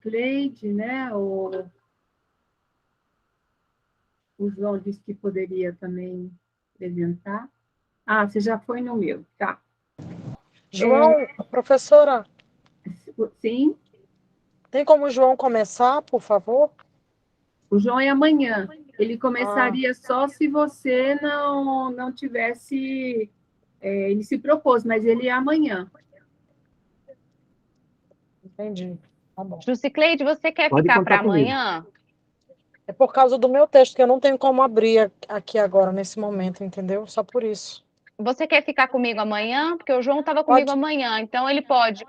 Cleide, né? O João disse que poderia também apresentar. Ah, você já foi no meu, tá. João, professora, Sim, tem como o João começar, por favor? o João é amanhã. Ele Ah, começaria só se você não tivesse... ele se propôs, mas ele é amanhã. entendi. Tá bom. Jusicleide, você quer Pode ficar contar para comigo. amanhã? É por causa do meu texto, que eu não tenho como abrir aqui agora, nesse momento, entendeu? Só por isso. Você quer ficar comigo amanhã? Porque o João estava comigo Pode, amanhã, então ele pode.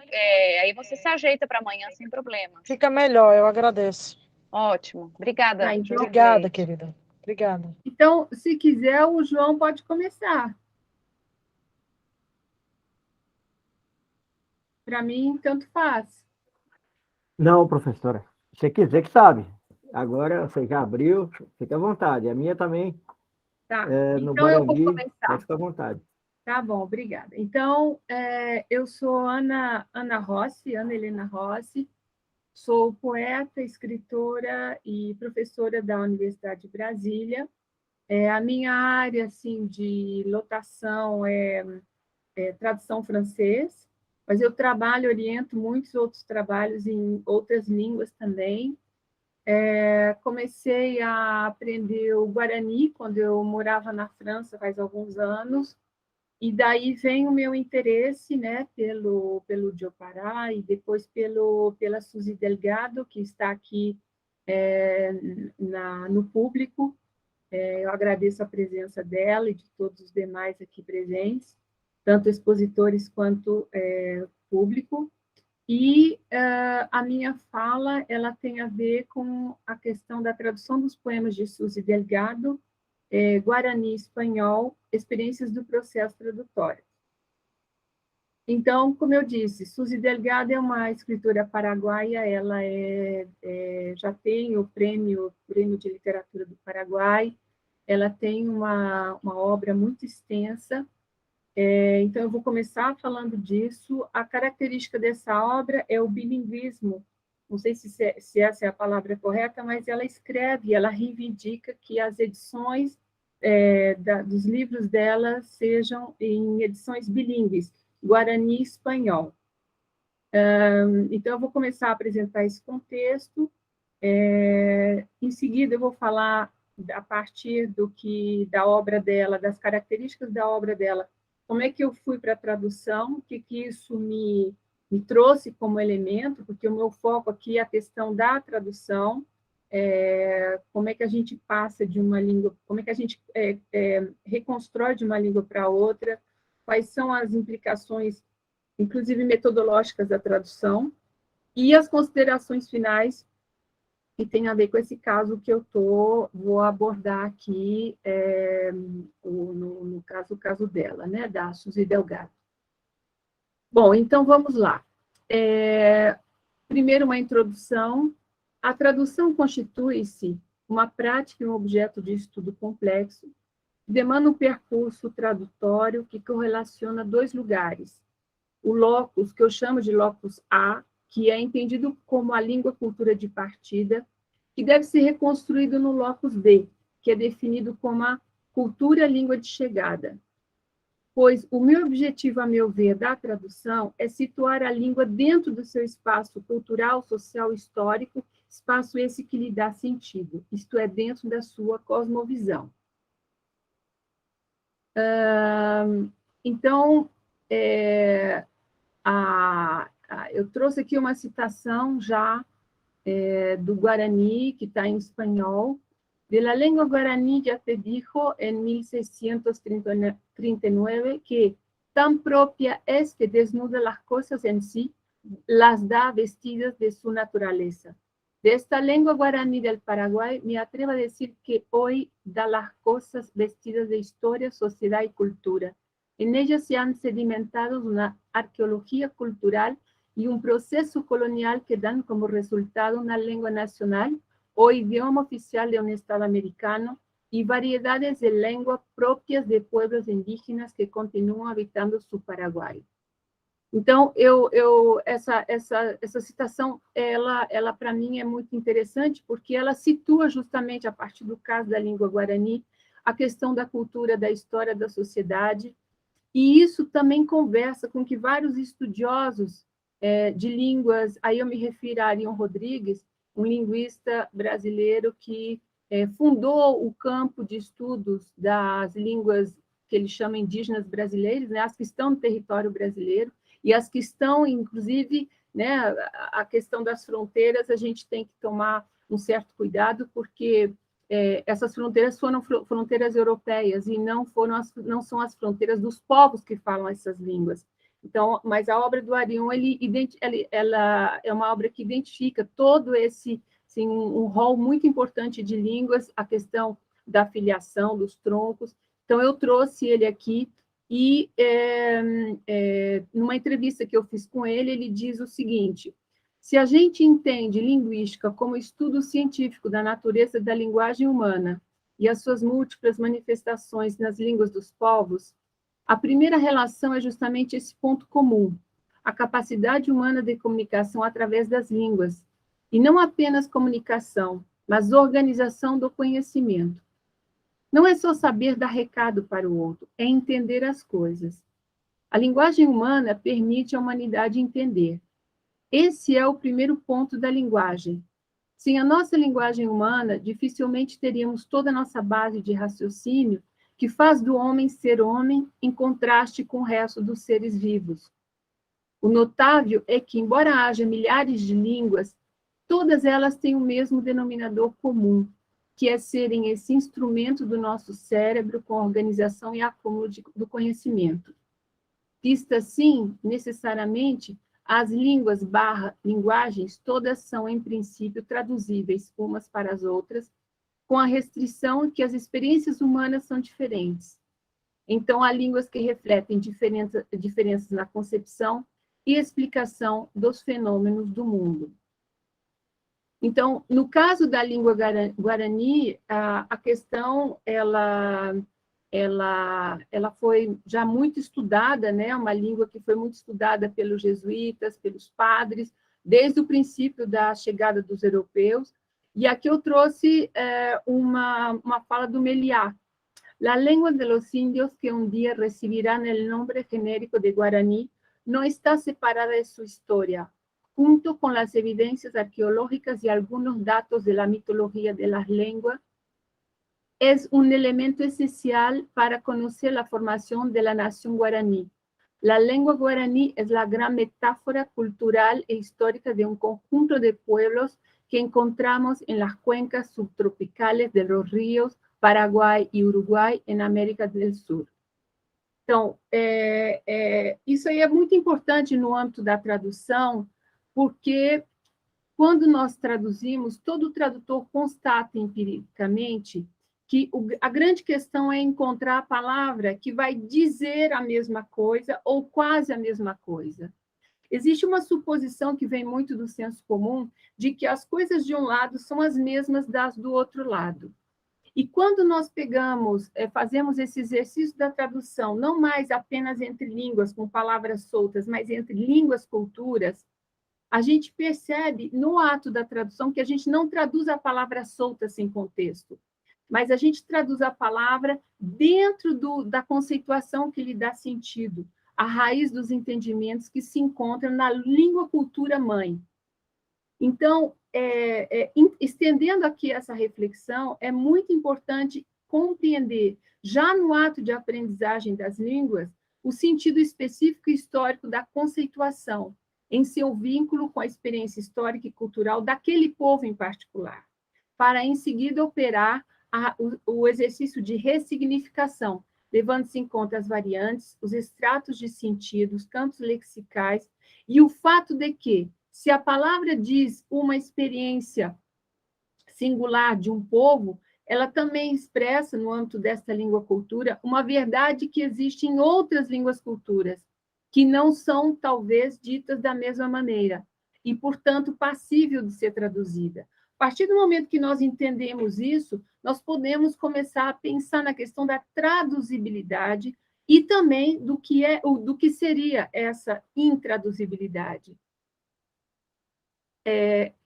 Aí você se ajeita para amanhã sem problema. fica melhor, eu agradeço. Ótimo. Obrigada, Ah, então, Obrigada, Jusicleide. querida. Obrigada. então, se quiser, o João pode começar. Para mim, tanto faz. Não, professora. Se quiser que sabe. Agora você já abriu, fica à vontade. A minha também, Tá. no Então, eu vou Guarani, pode começar. ficar à vontade. Tá bom, obrigada. Então, eu sou Ana Rossi, Ana Helena Rossi, sou poeta, escritora e professora da Universidade de Brasília. A minha área assim, de lotação é tradução francês, mas eu trabalho, oriento muitos outros trabalhos em outras línguas também. Comecei a aprender o Guarani quando eu morava na França faz alguns anos, e daí vem o meu interesse, né, pelo Diopará e depois pela Suzy Delgado, que está aqui no público. Eu agradeço a presença dela e de todos os demais aqui presentes, tanto expositores quanto público. E a minha fala ela tem a ver com a questão da tradução dos poemas de Suzy Delgado, Guarani espanhol, experiências do processo tradutório. Então, como eu disse, Suzy Delgado é uma escritora paraguaia, ela já tem o prêmio de Literatura do Paraguai, ela tem uma obra muito extensa, então eu vou começar falando disso. A característica dessa obra é o bilinguismo, não sei se essa é a palavra correta, mas ela escreve, ela reivindica que as edições dos livros dela sejam em edições bilíngues, Guarani e espanhol. Então, eu vou começar a apresentar esse contexto. Em seguida, eu vou falar a partir da obra dela, das características da obra dela, como é que eu fui para a tradução, o que isso me trouxe como elemento, porque o meu foco aqui é a questão da tradução, como é que a gente passa de uma língua, como é que a gente reconstrói de uma língua para outra, quais são as implicações, inclusive metodológicas da tradução, e as considerações finais que tem a ver com esse caso que eu vou abordar aqui, no caso, o caso dela, né, da Suzy Delgado. Bom, então vamos lá. Primeiro, uma introdução. A tradução constitui-se uma prática e um objeto de estudo complexo, que demanda um percurso tradutório que correlaciona dois lugares. O locus, que eu chamo de locus A, que é entendido como a língua-cultura de partida, que deve ser reconstruído no locus B, que é definido como a cultura-língua de chegada. Pois o meu objetivo, a meu ver, da tradução é situar a língua dentro do seu espaço cultural, social, histórico, espaço esse que lhe dá sentido, isto é, dentro da sua cosmovisão. Então, eu trouxe aqui uma citação já do Guarani, que está em espanhol. De la lengua guaraní ya se dijo en 1639 que tan propia es que desnuda las cosas en sí, las da vestidas de su naturaleza. De esta lengua guaraní del Paraguay, me atrevo a decir que hoy da las cosas vestidas de historia, sociedad y cultura. En ellas se han sedimentado una arqueología cultural y un proceso colonial que dan como resultado una lengua nacional o idioma oficial de un Estado americano y variedades de lengua propias de pueblos indígenas que continúan habitando su Paraguay. Então, essa citação, ela para mim é muito interessante, porque ela situa justamente, a partir do caso da língua guarani, a questão da cultura, da história da sociedade, e isso também conversa com que vários estudiosos de línguas, aí eu me refiro a Arion Rodrigues, um linguista brasileiro que fundou o campo de estudos das línguas que ele chama indígenas brasileiras, né, as que estão no território brasileiro, e as que estão, inclusive, né, a questão das fronteiras, a gente tem que tomar um certo cuidado, porque essas fronteiras foram fronteiras europeias e não são as fronteiras dos povos que falam essas línguas. Então, mas a obra do Arion, ela é uma obra que identifica todo esse, assim, um rol muito importante de línguas, a questão da filiação, dos troncos. Então, eu trouxe ele aqui e, numa entrevista que eu fiz com ele, ele diz o seguinte: se a gente entende linguística como estudo científico da natureza da linguagem humana e as suas múltiplas manifestações nas línguas dos povos, a primeira relação é justamente esse ponto comum, a capacidade humana de comunicação através das línguas, e não apenas comunicação, mas organização do conhecimento. Não é só saber dar recado para o outro, é entender as coisas. A linguagem humana permite à humanidade entender. Esse é o primeiro ponto da linguagem. Sem a nossa linguagem humana, dificilmente teríamos toda a nossa base de raciocínio que faz do homem ser homem em contraste com o resto dos seres vivos. O notável é que, embora haja milhares de línguas, todas elas têm o mesmo denominador comum, que é serem esse instrumento do nosso cérebro com organização e acúmulo do conhecimento. Vista assim, necessariamente, as línguas / linguagens todas são, em princípio, traduzíveis umas para as outras, com a restrição que as experiências humanas são diferentes. Então, há línguas que refletem diferenças na concepção e explicação dos fenômenos do mundo. Então, no caso da língua guarani, a questão ela foi já muito estudada, né? Uma língua que foi muito estudada pelos jesuítas, pelos padres, desde o princípio da chegada dos europeus. E aqui eu trouxe uma fala do Meliá. La lengua de los indios que un día recibirán el nombre genérico de guaraní no está separada de su historia, junto con las evidencias arqueológicas y algunos datos de la mitología de las lenguas, es un elemento esencial para conocer la formación de la nación guaraní. La lengua guaraní es la gran metáfora cultural e histórica de un conjunto de pueblos que encontramos en las cuencas subtropicales de los ríos Paraguai e Uruguai, em América do Sul. Então, isso aí é muito importante no âmbito da tradução, porque quando nós traduzimos, todo tradutor constata empiricamente que a grande questão é encontrar a palavra que vai dizer a mesma coisa ou quase a mesma coisa. Existe uma suposição que vem muito do senso comum de que as coisas de um lado são as mesmas das do outro lado. E quando nós fazemos esse exercício da tradução, não mais apenas entre línguas, com palavras soltas, mas entre línguas, culturas, a gente percebe no ato da tradução que a gente não traduz a palavra solta sem contexto, mas a gente traduz a palavra dentro da conceituação que lhe dá sentido, a raiz dos entendimentos que se encontram na língua cultura mãe. Então, estendendo aqui essa reflexão, é muito importante compreender, já no ato de aprendizagem das línguas, o sentido específico e histórico da conceituação, em seu vínculo com a experiência histórica e cultural daquele povo em particular, para, em seguida, operar o exercício de ressignificação, levando-se em conta as variantes, os extratos de sentido, os campos lexicais, e o fato de que, se a palavra diz uma experiência singular de um povo, ela também expressa, no âmbito desta língua-cultura, uma verdade que existe em outras línguas-culturas, que não são, talvez, ditas da mesma maneira, e, portanto, passível de ser traduzida. A partir do momento que nós entendemos isso, nós podemos começar a pensar na questão da traduzibilidade e também do que seria essa intraduzibilidade.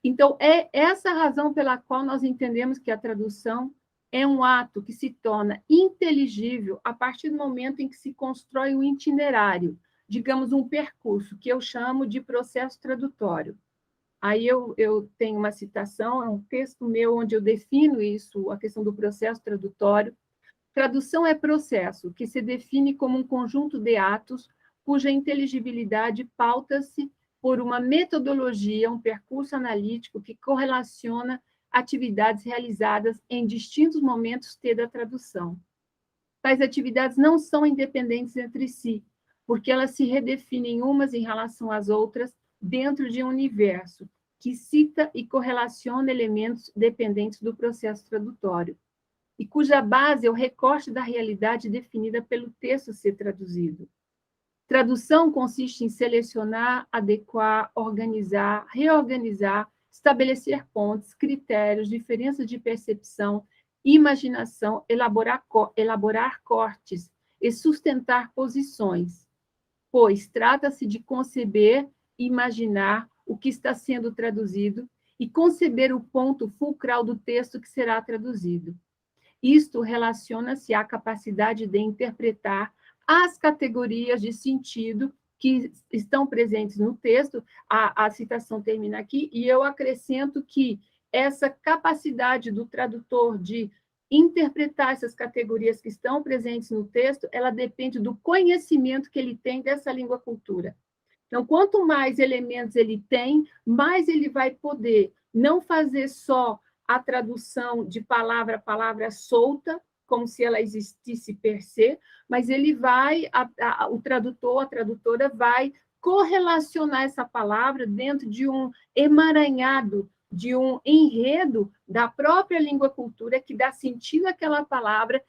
Então, é essa a razão pela qual nós entendemos que a tradução é um ato que se torna inteligível a partir do momento em que se constrói um itinerário, digamos, um percurso, que eu chamo de processo tradutório. Aí eu tenho uma citação, é um texto meu onde eu defino isso, a questão do processo tradutório. Tradução é processo que se define como um conjunto de atos cuja inteligibilidade pauta-se por uma metodologia, um percurso analítico que correlaciona atividades realizadas em distintos momentos da tradução. Tais atividades não são independentes entre si, porque elas se redefinem umas em relação às outras dentro de um universo que cita e correlaciona elementos dependentes do processo tradutório, e cuja base é o recorte da realidade definida pelo texto a ser traduzido. Tradução consiste em selecionar, adequar, organizar, reorganizar, estabelecer pontes, critérios, diferenças de percepção, imaginação, elaborar cortes e sustentar posições, pois trata-se de conceber e imaginar o que está sendo traduzido e conceber o ponto fulcral do texto que será traduzido. Isto relaciona-se à capacidade de interpretar as categorias de sentido que estão presentes no texto. A citação termina aqui, e eu acrescento que essa capacidade do tradutor de interpretar essas categorias que estão presentes no texto, ela depende do conhecimento que ele tem dessa língua-cultura. Então, quanto mais elementos ele tem, mais ele vai poder não fazer só a tradução de palavra a palavra solta, como se ela existisse per se, mas ele vai, o tradutor, a tradutora vai correlacionar essa palavra dentro de um emaranhado, de um enredo da própria língua-cultura que dá sentido àquela palavra,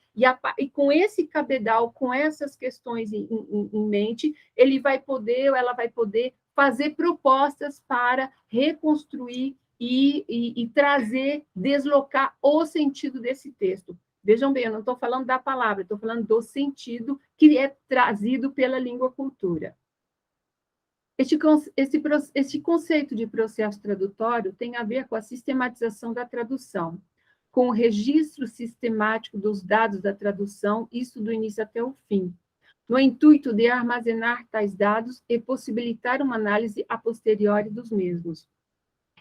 e com esse cabedal, com essas questões em mente, ele vai poder, ou ela vai poder fazer propostas para reconstruir e trazer, deslocar o sentido desse texto. Vejam bem, eu não estou falando da palavra, estou falando do sentido que é trazido pela língua-cultura. Este conceito de processo tradutório tem a ver com a sistematização da tradução, com o registro sistemático dos dados da tradução, isso do início até o fim, no intuito de armazenar tais dados e possibilitar uma análise a posteriori dos mesmos.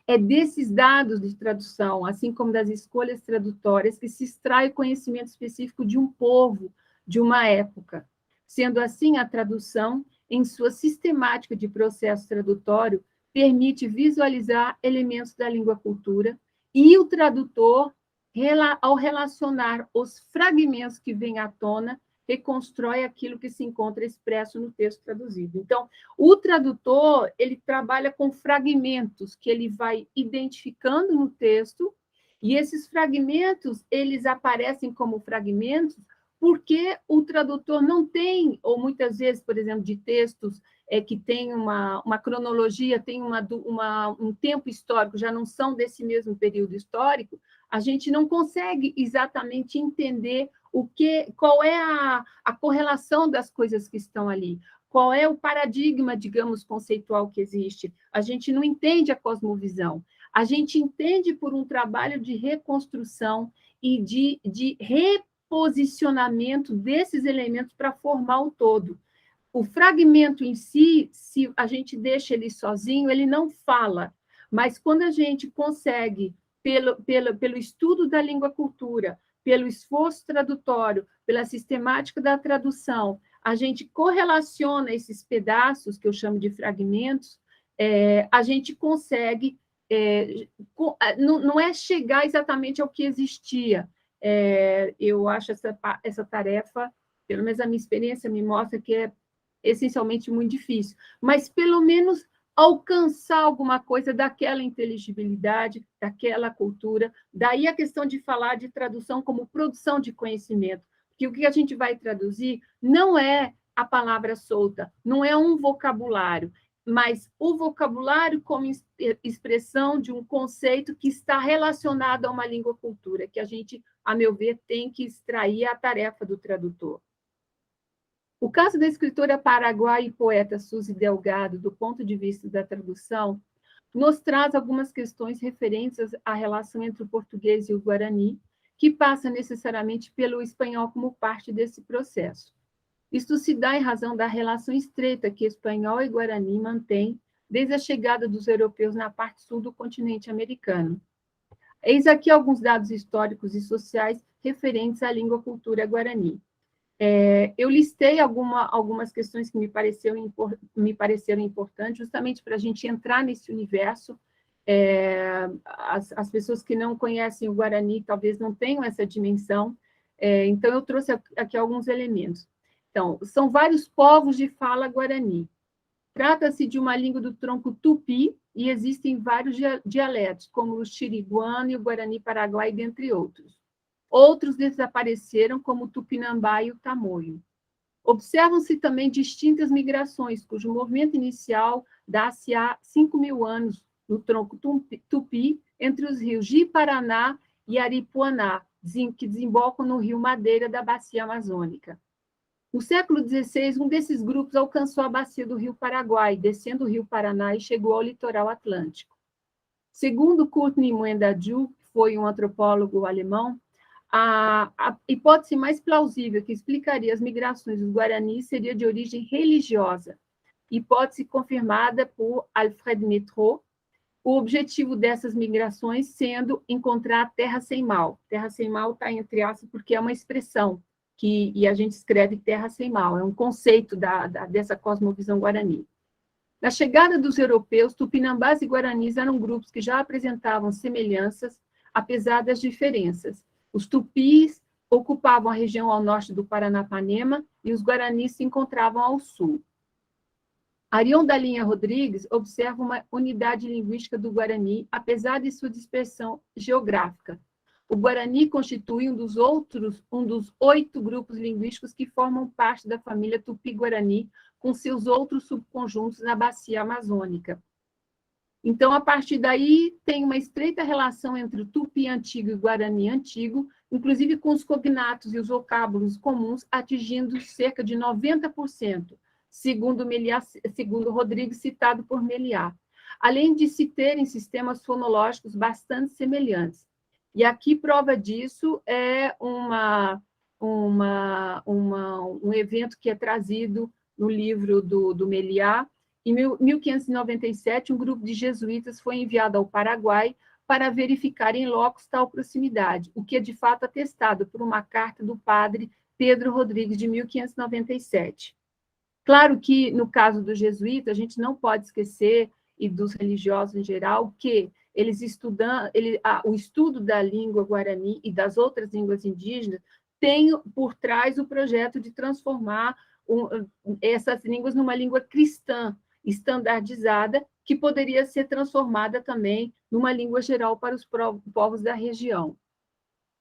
É desses dados de tradução, assim como das escolhas tradutórias, que se extrai o conhecimento específico de um povo, de uma época. Sendo assim, a tradução, em sua sistemática de processo tradutório, permite visualizar elementos da língua-cultura, e o tradutor, ao relacionar os fragmentos que vêm à tona, reconstrói aquilo que se encontra expresso no texto traduzido. Então, o tradutor, ele trabalha com fragmentos que ele vai identificando no texto, e esses fragmentos, eles aparecem como fragmentos porque o tradutor não tem, ou muitas vezes, por exemplo, de textos que tem uma cronologia, tem um tempo histórico, já não são desse mesmo período histórico, a gente não consegue exatamente entender qual é a correlação das coisas que estão ali, qual é o paradigma, digamos, conceitual que existe. A gente não entende a cosmovisão, a gente entende por um trabalho de reconstrução e de reposicionamento desses elementos para formar o todo. O fragmento em si, se a gente deixa ele sozinho, ele não fala, mas quando a gente consegue, pelo estudo da língua-cultura, pelo esforço tradutório, pela sistemática da tradução, a gente correlaciona esses pedaços, que eu chamo de fragmentos, a gente consegue, não é chegar exatamente ao que existia. Eu acho essa tarefa, pelo menos a minha experiência me mostra que é essencialmente muito difícil, mas pelo menos alcançar alguma coisa daquela inteligibilidade, daquela cultura. Daí a questão de falar de tradução como produção de conhecimento, porque o que a gente vai traduzir não é a palavra solta, não é um vocabulário, mas o vocabulário como expressão de um conceito que está relacionado a uma língua-cultura, que a gente, a meu ver, tem que extrair a tarefa do tradutor. O caso da escritora paraguaia e poeta Suzy Delgado, do ponto de vista da tradução, nos traz algumas questões referentes à relação entre o português e o guarani, que passa necessariamente pelo espanhol como parte desse processo. Isto se dá em razão da relação estreita que espanhol e guarani mantêm desde a chegada dos europeus na parte sul do continente americano. Eis aqui alguns dados históricos e sociais referentes à língua cultura guarani. Eu listei algumas questões que me pareceram importantes, justamente para a gente entrar nesse universo. As pessoas que não conhecem o Guarani talvez não tenham essa dimensão, então eu trouxe aqui alguns elementos. Então, são vários povos de fala guarani. Trata-se de uma língua do tronco tupi e existem vários dialetos, como o xiriguano e o guarani paraguai, dentre outros. Outros desapareceram, como o tupinambá e o tamoio. Observam-se também distintas migrações, cujo movimento inicial dá-se há 5.000 anos no tronco tupi, entre os rios Ji-Paraná e Aripuanã, que desembocam no rio Madeira da bacia amazônica. No século XVI, um desses grupos alcançou a bacia do rio Paraguai, descendo o rio Paraná e chegou ao litoral atlântico. Segundo Courtney Muendadju, que foi um antropólogo alemão, a hipótese mais plausível que explicaria as migrações dos guaranis seria de origem religiosa, hipótese confirmada por Alfred Métraux, o objetivo dessas migrações sendo encontrar terra sem mal. Terra sem mal está entre aspas porque é uma expressão, e a gente escreve terra sem mal, é um conceito dessa cosmovisão guarani. Na chegada dos europeus, tupinambás e guaranis eram grupos que já apresentavam semelhanças, apesar das diferenças. Os tupis ocupavam a região ao norte do Paranapanema e os guaranis se encontravam ao sul. Arion da Linha Rodrigues observa uma unidade linguística do Guarani, apesar de sua dispersão geográfica. O Guarani constitui um dos 8 grupos linguísticos que formam parte da família Tupi-Guarani, com seus outros subconjuntos na bacia amazônica. Então, a partir daí, tem uma estreita relação entre o Tupi antigo e o Guarani antigo, inclusive com os cognatos e os vocábulos comuns, atingindo cerca de 90%, segundo Rodrigues, citado por Meliá, além de se terem sistemas fonológicos bastante semelhantes. E aqui, prova disso é um evento que é trazido no livro do Meliá. Em 1597, um grupo de jesuítas foi enviado ao Paraguai para verificar em loco tal proximidade, o que é de fato atestado por uma carta do padre Pedro Rodrigues, de 1597. Claro que, no caso dos jesuítas, a gente não pode esquecer, e dos religiosos em geral, que eles o estudo da língua guarani e das outras línguas indígenas tem por trás o projeto de transformar essas línguas numa língua cristã, estandardizada, que poderia ser transformada também numa língua geral para os povos da região.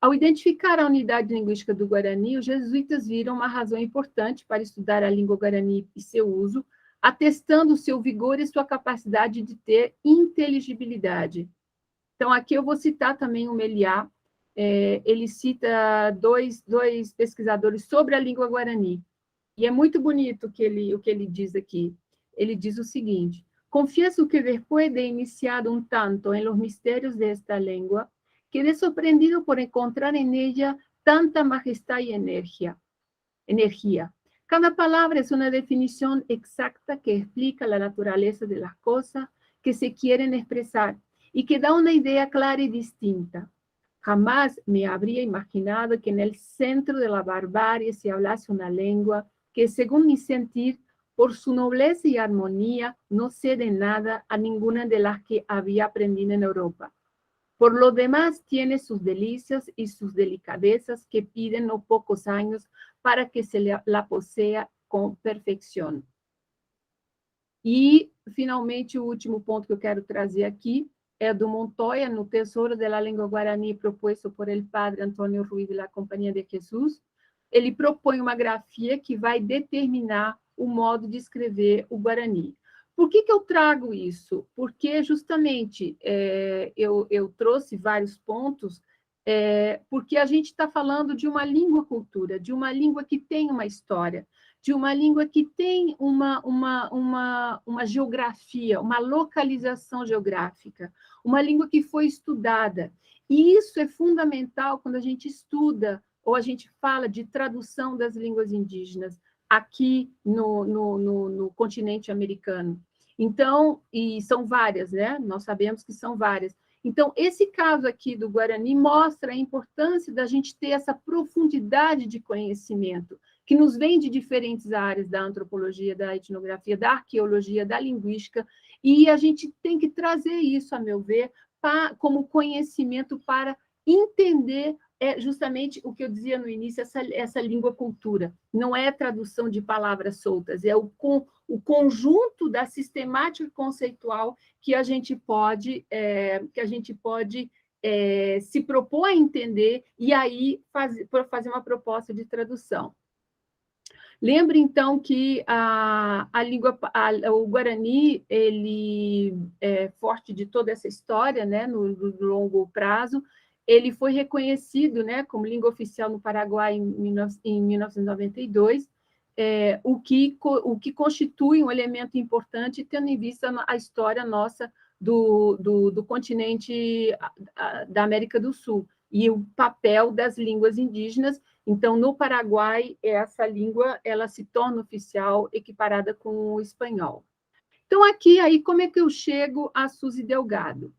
Ao identificar a unidade linguística do Guarani, os jesuítas viram uma razão importante para estudar a língua Guarani e seu uso, atestando seu vigor e sua capacidade de ter inteligibilidade. Então, aqui eu vou citar também o Meliá. Ele cita dois pesquisadores sobre a língua Guarani, e é muito bonito o que ele diz aqui. Ele diz o seguinte: confieso que después de iniciado un tanto en los misterios de esta lengua, quedé sorprendido por encontrar en ella tanta majestad y energía. Cada palabra es una definición exacta que explica la naturaleza de las cosas que se quieren expresar y que da una idea clara y distinta. Jamás me habría imaginado que en el centro de la barbarie se hablase una lengua que, según mi sentir, por su nobleza y armonía, no cede nada a ninguna de las que había aprendido en Europa. Por lo demás, tiene sus delicias y sus delicadezas que piden no pocos años para que se la posea com perfeição. E, finalmente, o último ponto que eu quero trazer aqui é do Montoya, no Tesouro da Língua Guarani, proposto por el padre Antônio Ruiz de la Companhia de Jesus. Ele propõe uma grafia que vai determinar o modo de escrever o Guarani. Por que eu trago isso? Porque, justamente, eu trouxe vários pontos, porque a gente está falando de uma língua-cultura, de uma língua que tem uma história, de uma língua que tem uma geografia, uma localização geográfica, uma língua que foi estudada. E isso é fundamental quando a gente estuda ou a gente fala de tradução das línguas indígenas aqui no continente americano. Então, e são várias, né? Nós sabemos que são várias. Então, esse caso aqui do Guarani mostra a importância da gente ter essa profundidade de conhecimento, que nos vem de diferentes áreas da antropologia, da etnografia, da arqueologia, da linguística, e a gente tem que trazer isso, a meu ver, como conhecimento para entender justamente o que eu dizia no início, essa língua-cultura. Não é tradução de palavras soltas, é o conjunto da sistemática conceitual que a gente pode se propor a entender e aí fazer uma proposta de tradução. Lembre, então, que o Guarani ele é forte de toda essa história, né, no longo prazo. Ele foi reconhecido, né, como língua oficial no Paraguai em 1992, o que constitui um elemento importante, tendo em vista a história nossa do continente da América do Sul e o papel das línguas indígenas. Então, no Paraguai, essa língua ela se torna oficial, equiparada com o espanhol. Então, aqui, aí, como é que eu chego a Suzy Delgado?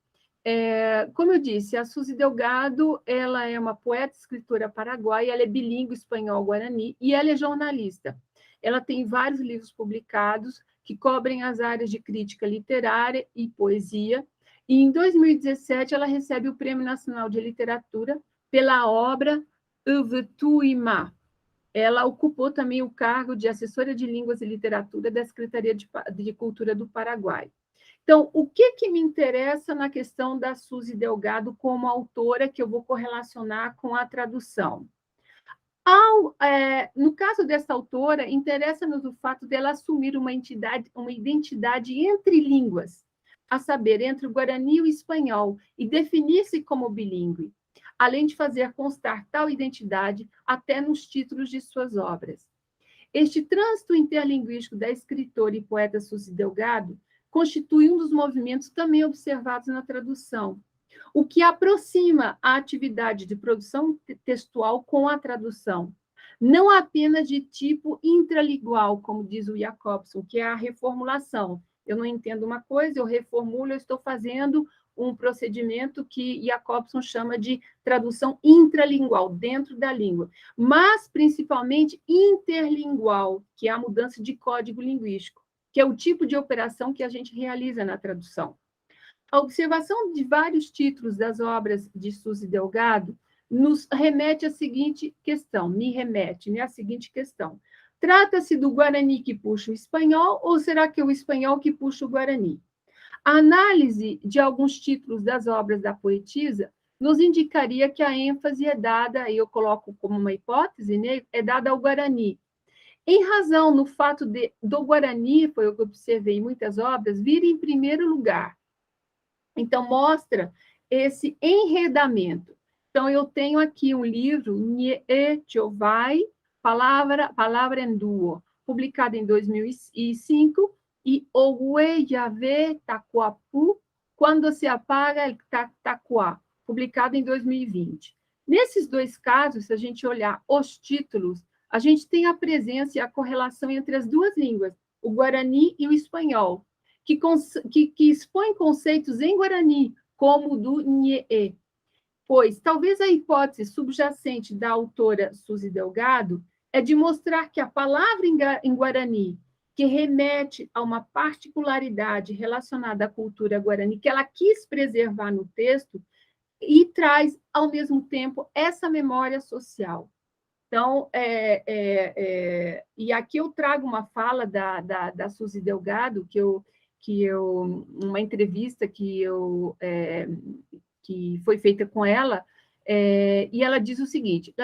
Como eu disse, a Suzy Delgado ela é uma poeta e escritora paraguaia, ela é bilíngue espanhol-guarani e ela é jornalista. Ela tem vários livros publicados que cobrem as áreas de crítica literária e poesia. E, em 2017, ela recebe o Prêmio Nacional de Literatura pela obra Uvutuima. Ela ocupou também o cargo de assessora de Línguas e Literatura da Secretaria de Cultura do Paraguai. Então, o que me interessa na questão da Suzy Delgado como autora, que eu vou correlacionar com a tradução? No caso dessa autora, interessa-nos o fato dela assumir uma identidade entre línguas, a saber, entre o Guarani e o espanhol, e definir-se como bilíngue, além de fazer constar tal identidade até nos títulos de suas obras. Este trânsito interlinguístico da escritora e poeta Suzy Delgado constitui um dos movimentos também observados na tradução, o que aproxima a atividade de produção textual com a tradução, não apenas de tipo intralingual, como diz o Jacobson, que é a reformulação. Eu não entendo uma coisa, eu reformulo, eu estou fazendo um procedimento que Jacobson chama de tradução intralingual, dentro da língua, mas principalmente interlingual, que é a mudança de código linguístico, que é o tipo de operação que a gente realiza na tradução. A observação de vários títulos das obras de Suzy Delgado nos remete à seguinte questão, me remete, né, à seguinte questão. Trata-se do Guarani que puxa o espanhol ou será que é o espanhol que puxa o Guarani? A análise de alguns títulos das obras da poetisa nos indicaria que a ênfase é dada, e eu coloco como uma hipótese, né, é dada ao Guarani, em razão no fato do Guarani, foi o que eu observei em muitas obras, vir em primeiro lugar. Então, mostra esse enredamento. Então, eu tenho aqui um livro, Nye Chovai, Palavra em Duo, publicado em 2005, e Ogue Yave Tacuapu, Quando se apaga el Tacuá, publicado em 2020. Nesses dois casos, se a gente olhar os títulos, a gente tem a presença e a correlação entre as duas línguas, o Guarani e o espanhol, que expõem conceitos em Guarani, como o do Nye, pois talvez a hipótese subjacente da autora Suzy Delgado é de mostrar que a palavra em Guarani, que remete a uma particularidade relacionada à cultura guarani, que ela quis preservar no texto, e traz, ao mesmo tempo, essa memória social. Então, e aqui eu trago uma fala da Suzy Delgado, uma entrevista que foi feita com ela, e ela diz o seguinte: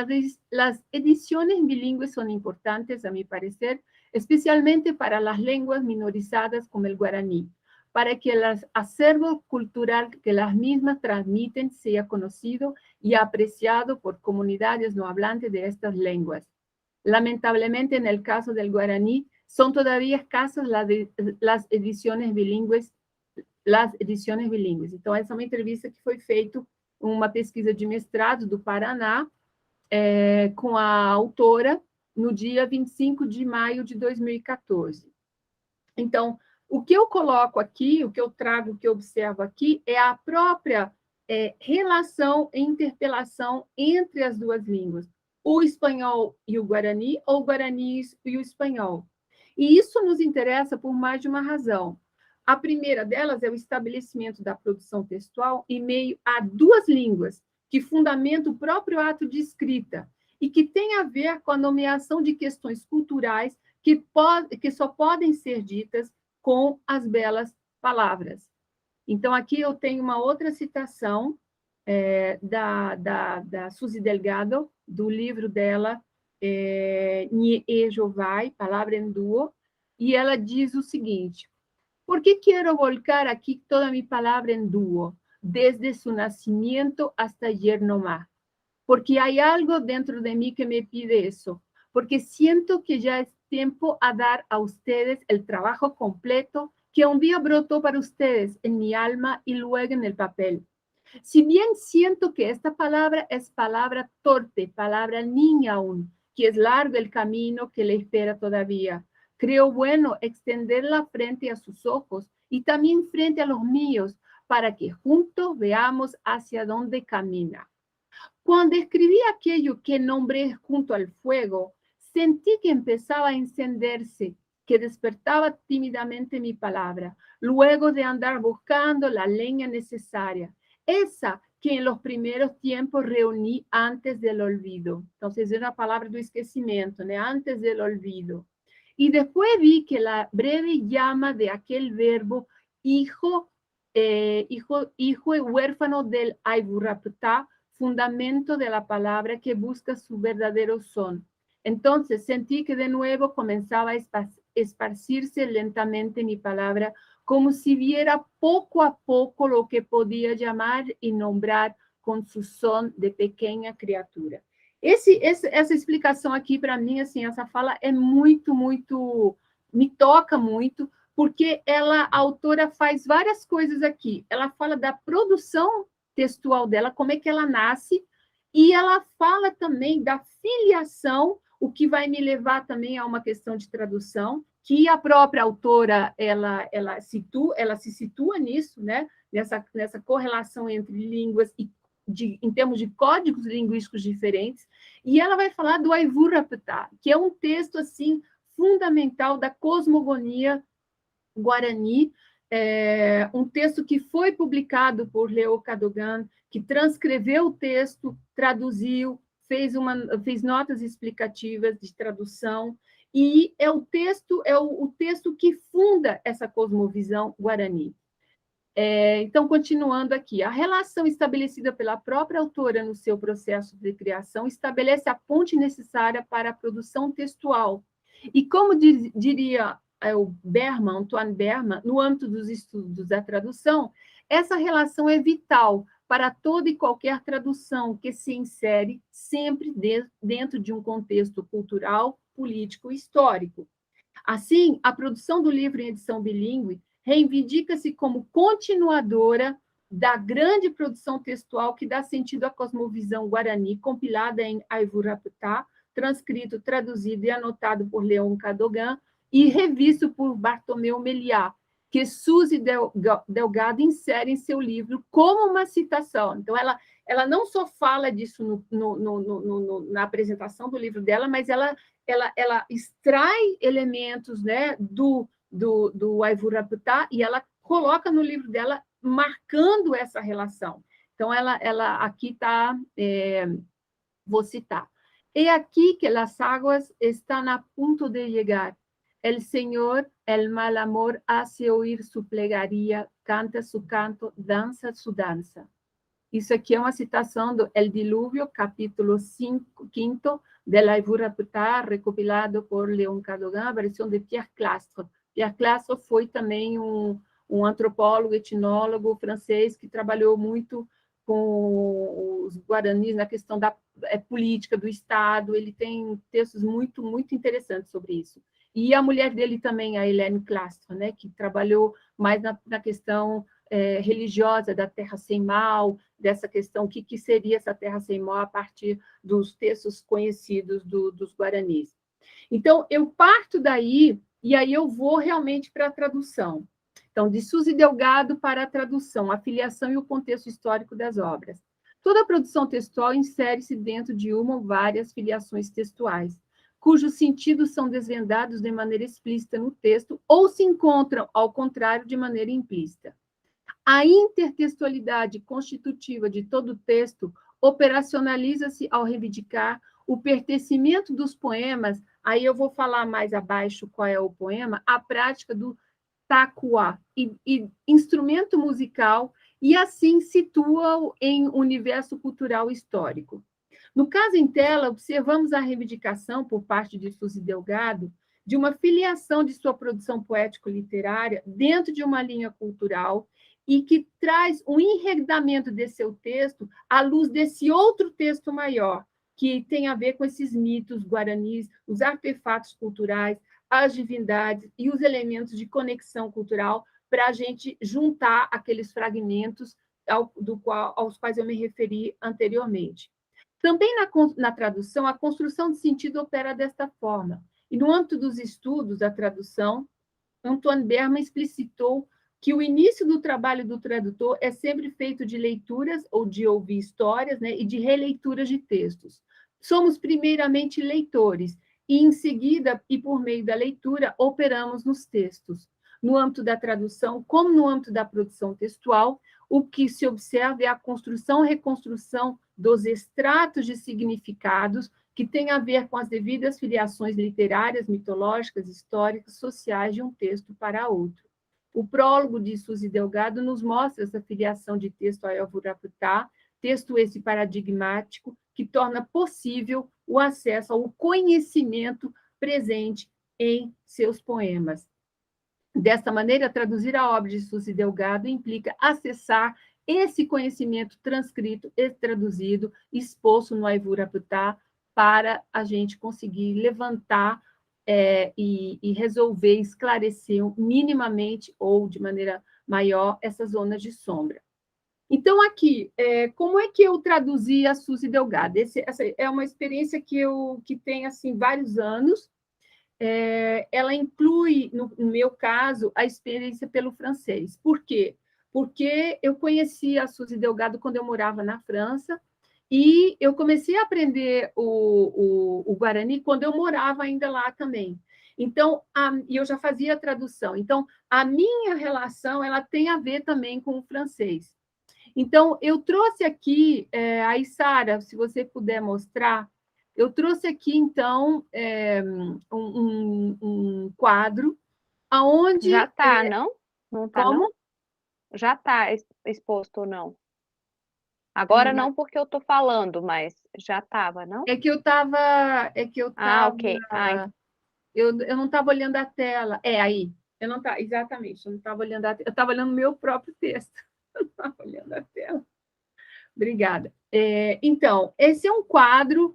las ediciones bilingües son importantes, a mi parecer, especialmente para las lenguas minorizadas como el guaraní, para que el acervo cultural que las mismas transmiten sea conocido y apreciado por comunidades no hablantes de estas lenguas. Lamentablemente, en el caso del guaraní, son todavía escasas las ediciones bilingües. Então, essa é uma entrevista que foi feita, uma pesquisa de mestrado do Paraná, com a autora, no dia 25 de maio de 2014. Então, o que eu coloco aqui, o que eu trago, o que eu observo aqui, é a própria relação e interpelação entre as duas línguas, o espanhol e o guarani, ou o guarani e o espanhol. E isso nos interessa por mais de uma razão. A primeira delas é o estabelecimento da produção textual em meio a duas línguas, que fundamentam o próprio ato de escrita, e que tem a ver com a nomeação de questões culturais que só podem ser ditas com as belas palavras. Então, aqui eu tenho uma outra citação da Suzy Delgado, do livro dela, Ni Ello Vai, Palavra en Duo, e ela diz o seguinte: ¿por qué quiero volcar aquí toda mi palabra en dúo, desde su nacimiento hasta ayer no más? Porque hay algo dentro de mí que me pide eso, porque siento que ya es tiempo a dar a ustedes el trabajo completo que un día brotó para ustedes en mi alma y luego en el papel. Si bien siento que esta palabra es palabra torpe, palabra niña aún, que es largo el camino que le espera todavía, creo bueno extenderla frente a sus ojos y también frente a los míos, para que juntos veamos hacia dónde camina. Cuando escribí aquello que nombré Junto al Fuego, sentí que empezaba a encenderse, que despertaba tímidamente mi palabra, luego de andar buscando la leña necesaria, esa que en los primeros tiempos reuní antes del olvido. Entonces, es una palabra do esquecimiento, ¿no? Antes del olvido. Y después vi que la breve llama de aquel verbo hijo y huérfano del Aivuraptá, fundamento de la palabra que busca su verdadero son. Entonces sentí que de nuevo comenzaba a esparcirse lentamente mi palabra, como si viera poco a poco lo que podía llamar y nombrar con su son de pequena criatura. Essa explicação aqui, para mim, assim, essa fala é muito, me toca muito, porque a autora faz várias coisas aqui. Ela fala da produção textual dela, como é que ela nasce, e ela fala também da filiação, o que vai me levar também a uma questão de tradução, que a própria autora ela se situa nisso, né? Nessa correlação entre línguas e em termos de códigos linguísticos diferentes, e ela vai falar do Aivuraptá, que é um texto assim fundamental da cosmogonia guarani, um texto que foi publicado por Leo Cadogan, que transcreveu o texto, traduziu, fez notas explicativas de tradução, e é o texto que funda essa cosmovisão guarani. Então, continuando aqui, a relação estabelecida pela própria autora no seu processo de criação estabelece a ponte necessária para a produção textual. E como diria o Antoine Berman, no âmbito dos estudos da tradução, essa relação é vital para toda e qualquer tradução que se insere sempre dentro de um contexto cultural, político e histórico. Assim, a produção do livro em edição bilíngue reivindica-se como continuadora da grande produção textual que dá sentido à cosmovisão guarani, compilada em Aivuraptá, transcrito, traduzido e anotado por Leon Cadogan e revisto por Bartomeu Meliá, que Suzy Delgado insere em seu livro como uma citação. Então, ela não só fala disso na apresentação do livro dela, mas ela extrai elementos, né, do Aivuraptá, e ela coloca no livro dela, marcando essa relação. Então, ela aqui está, vou citar. É aqui que as águas estão a ponto de chegar. El Señor, el mal amor, hace oír su plegaria, canta su canto, dança su dança. Isso aqui é uma citação do El Dilúvio, capítulo 5 del Aivuraptá, recopilado por Leon Cadogan, a versão de Pierre Clastres. Pierre Clastres foi também um antropólogo, etnólogo francês que trabalhou muito com os guaranis na questão da política do Estado, ele tem textos muito, muito interessantes sobre isso. E a mulher dele também, a Helene Clastre, né, que trabalhou mais na questão religiosa da Terra Sem Mal, dessa questão, o que seria essa Terra Sem Mal a partir dos textos conhecidos dos guaranis. Então, eu parto daí, e aí eu vou realmente para a tradução. Então, de Suzy Delgado para a tradução, a filiação e o contexto histórico das obras. Toda produção textual insere-se dentro de uma ou várias filiações textuais, cujos sentidos são desvendados de maneira explícita no texto ou se encontram, ao contrário, de maneira implícita. A intertextualidade constitutiva de todo texto operacionaliza-se ao reivindicar o pertencimento dos poemas, aí eu vou falar mais abaixo qual é o poema, a prática do tacuá, e instrumento musical, e assim situa-o em universo cultural histórico. No caso em tela, observamos a reivindicação, por parte de Suzy Delgado, de uma filiação de sua produção poético-literária dentro de uma linha cultural e que traz um enredamento de seu texto à luz desse outro texto maior, que tem a ver com esses mitos guaranis, os artefatos culturais, as divindades e os elementos de conexão cultural para a gente juntar aqueles fragmentos aos quais eu me referi anteriormente. Também na tradução, a construção de sentido opera desta forma. E no âmbito dos estudos da tradução, Antoine Berman explicitou que o início do trabalho do tradutor é sempre feito de leituras ou de ouvir histórias, né, e de releituras de textos. Somos primeiramente leitores, e, em seguida, e por meio da leitura, operamos nos textos. No âmbito da tradução, como no âmbito da produção textual, o que se observa é a construção e reconstrução dos extratos de significados que têm a ver com as devidas filiações literárias, mitológicas, históricas, sociais de um texto para outro. O prólogo de Suzy Delgado nos mostra essa filiação de texto a Elvuraputá, texto esse paradigmático, que torna possível o acesso ao conhecimento presente em seus poemas. Desta maneira, traduzir a obra de Suzy Delgado implica acessar esse conhecimento transcrito e traduzido, exposto no Aivuraputá, para a gente conseguir levantar e resolver, esclarecer minimamente ou de maneira maior essas zonas de sombra. Então, aqui, como é que eu traduzi a Suzy Delgado? Essa é uma experiência que tem assim, vários anos. Ela inclui, no meu caso, a experiência pelo francês. Por quê? Porque eu conheci a Suzy Delgado quando eu morava na França, e eu comecei a aprender o Guarani quando eu morava ainda lá também. Então, e eu já fazia a tradução. Então, a minha relação ela tem a ver também com o francês. Então, eu trouxe aqui, aí, Sara, se você puder mostrar, eu trouxe aqui, então, um quadro aonde... Já está, não? Não está, como? não? Já está exposto ou não? Agora não, porque eu estou falando, mas já estava, não? É que eu estava... Ok. Eu não estava olhando a tela. Aí. Eu não estava... Exatamente, eu não estava olhando a tela. Eu estava olhando o meu próprio texto. Eu não estava olhando a tela. Obrigada. Então, esse é um quadro,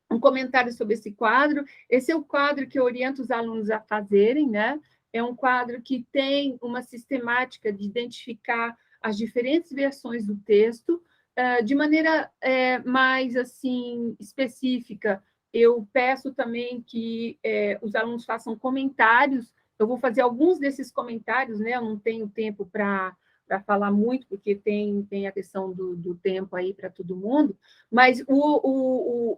um comentário sobre esse quadro. Esse é o quadro que eu oriento os alunos a fazerem, né? É um quadro que tem uma sistemática de identificar as diferentes versões do texto, de maneira mais assim específica. Eu peço também que os alunos façam comentários. Eu vou fazer alguns desses comentários, né? Eu não tenho tempo para falar muito, porque tem a questão do tempo aí para todo mundo, mas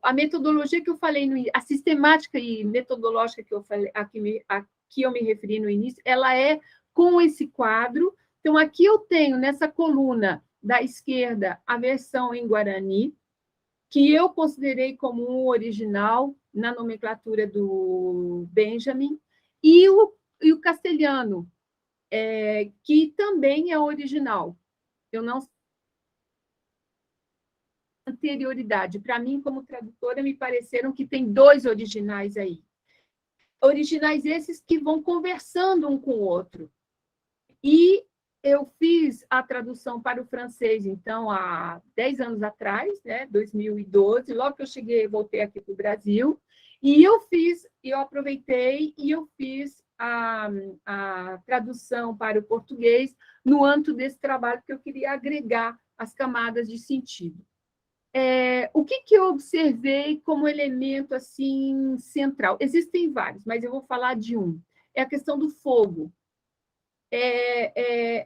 a metodologia que eu falei, a sistemática e metodológica que eu falei, aqui eu me referi no início, ela é com esse quadro. Então, aqui eu tenho, nessa coluna da esquerda, a versão em Guarani, que eu considerei como um original na nomenclatura do Benjamin, e o castelhano, que também é original. Eu não... Anterioridade. Para mim, como tradutora, me pareceram que tem 2 originais aí. Originais esses que vão conversando um com o outro. E eu fiz a tradução para o francês, então, há 10 anos atrás, né, 2012, logo que eu cheguei, voltei aqui para o Brasil, e eu aproveitei e eu fiz a tradução para o português no âmbito desse trabalho, porque eu queria agregar as camadas de sentido. O que eu observei como elemento assim central? Existem vários, mas eu vou falar de um. É a questão do fogo.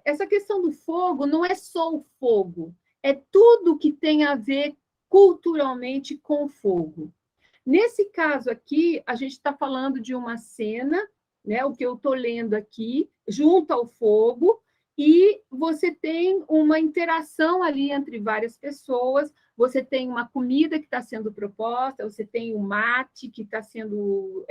Essa questão do fogo não é só o fogo, é tudo que tem a ver culturalmente com o fogo. Nesse caso aqui, a gente está falando de uma cena, né, o que eu estou lendo aqui, junto ao fogo, e você tem uma interação ali entre várias pessoas, você tem uma comida que está sendo proposta, você tem um mate que está sendo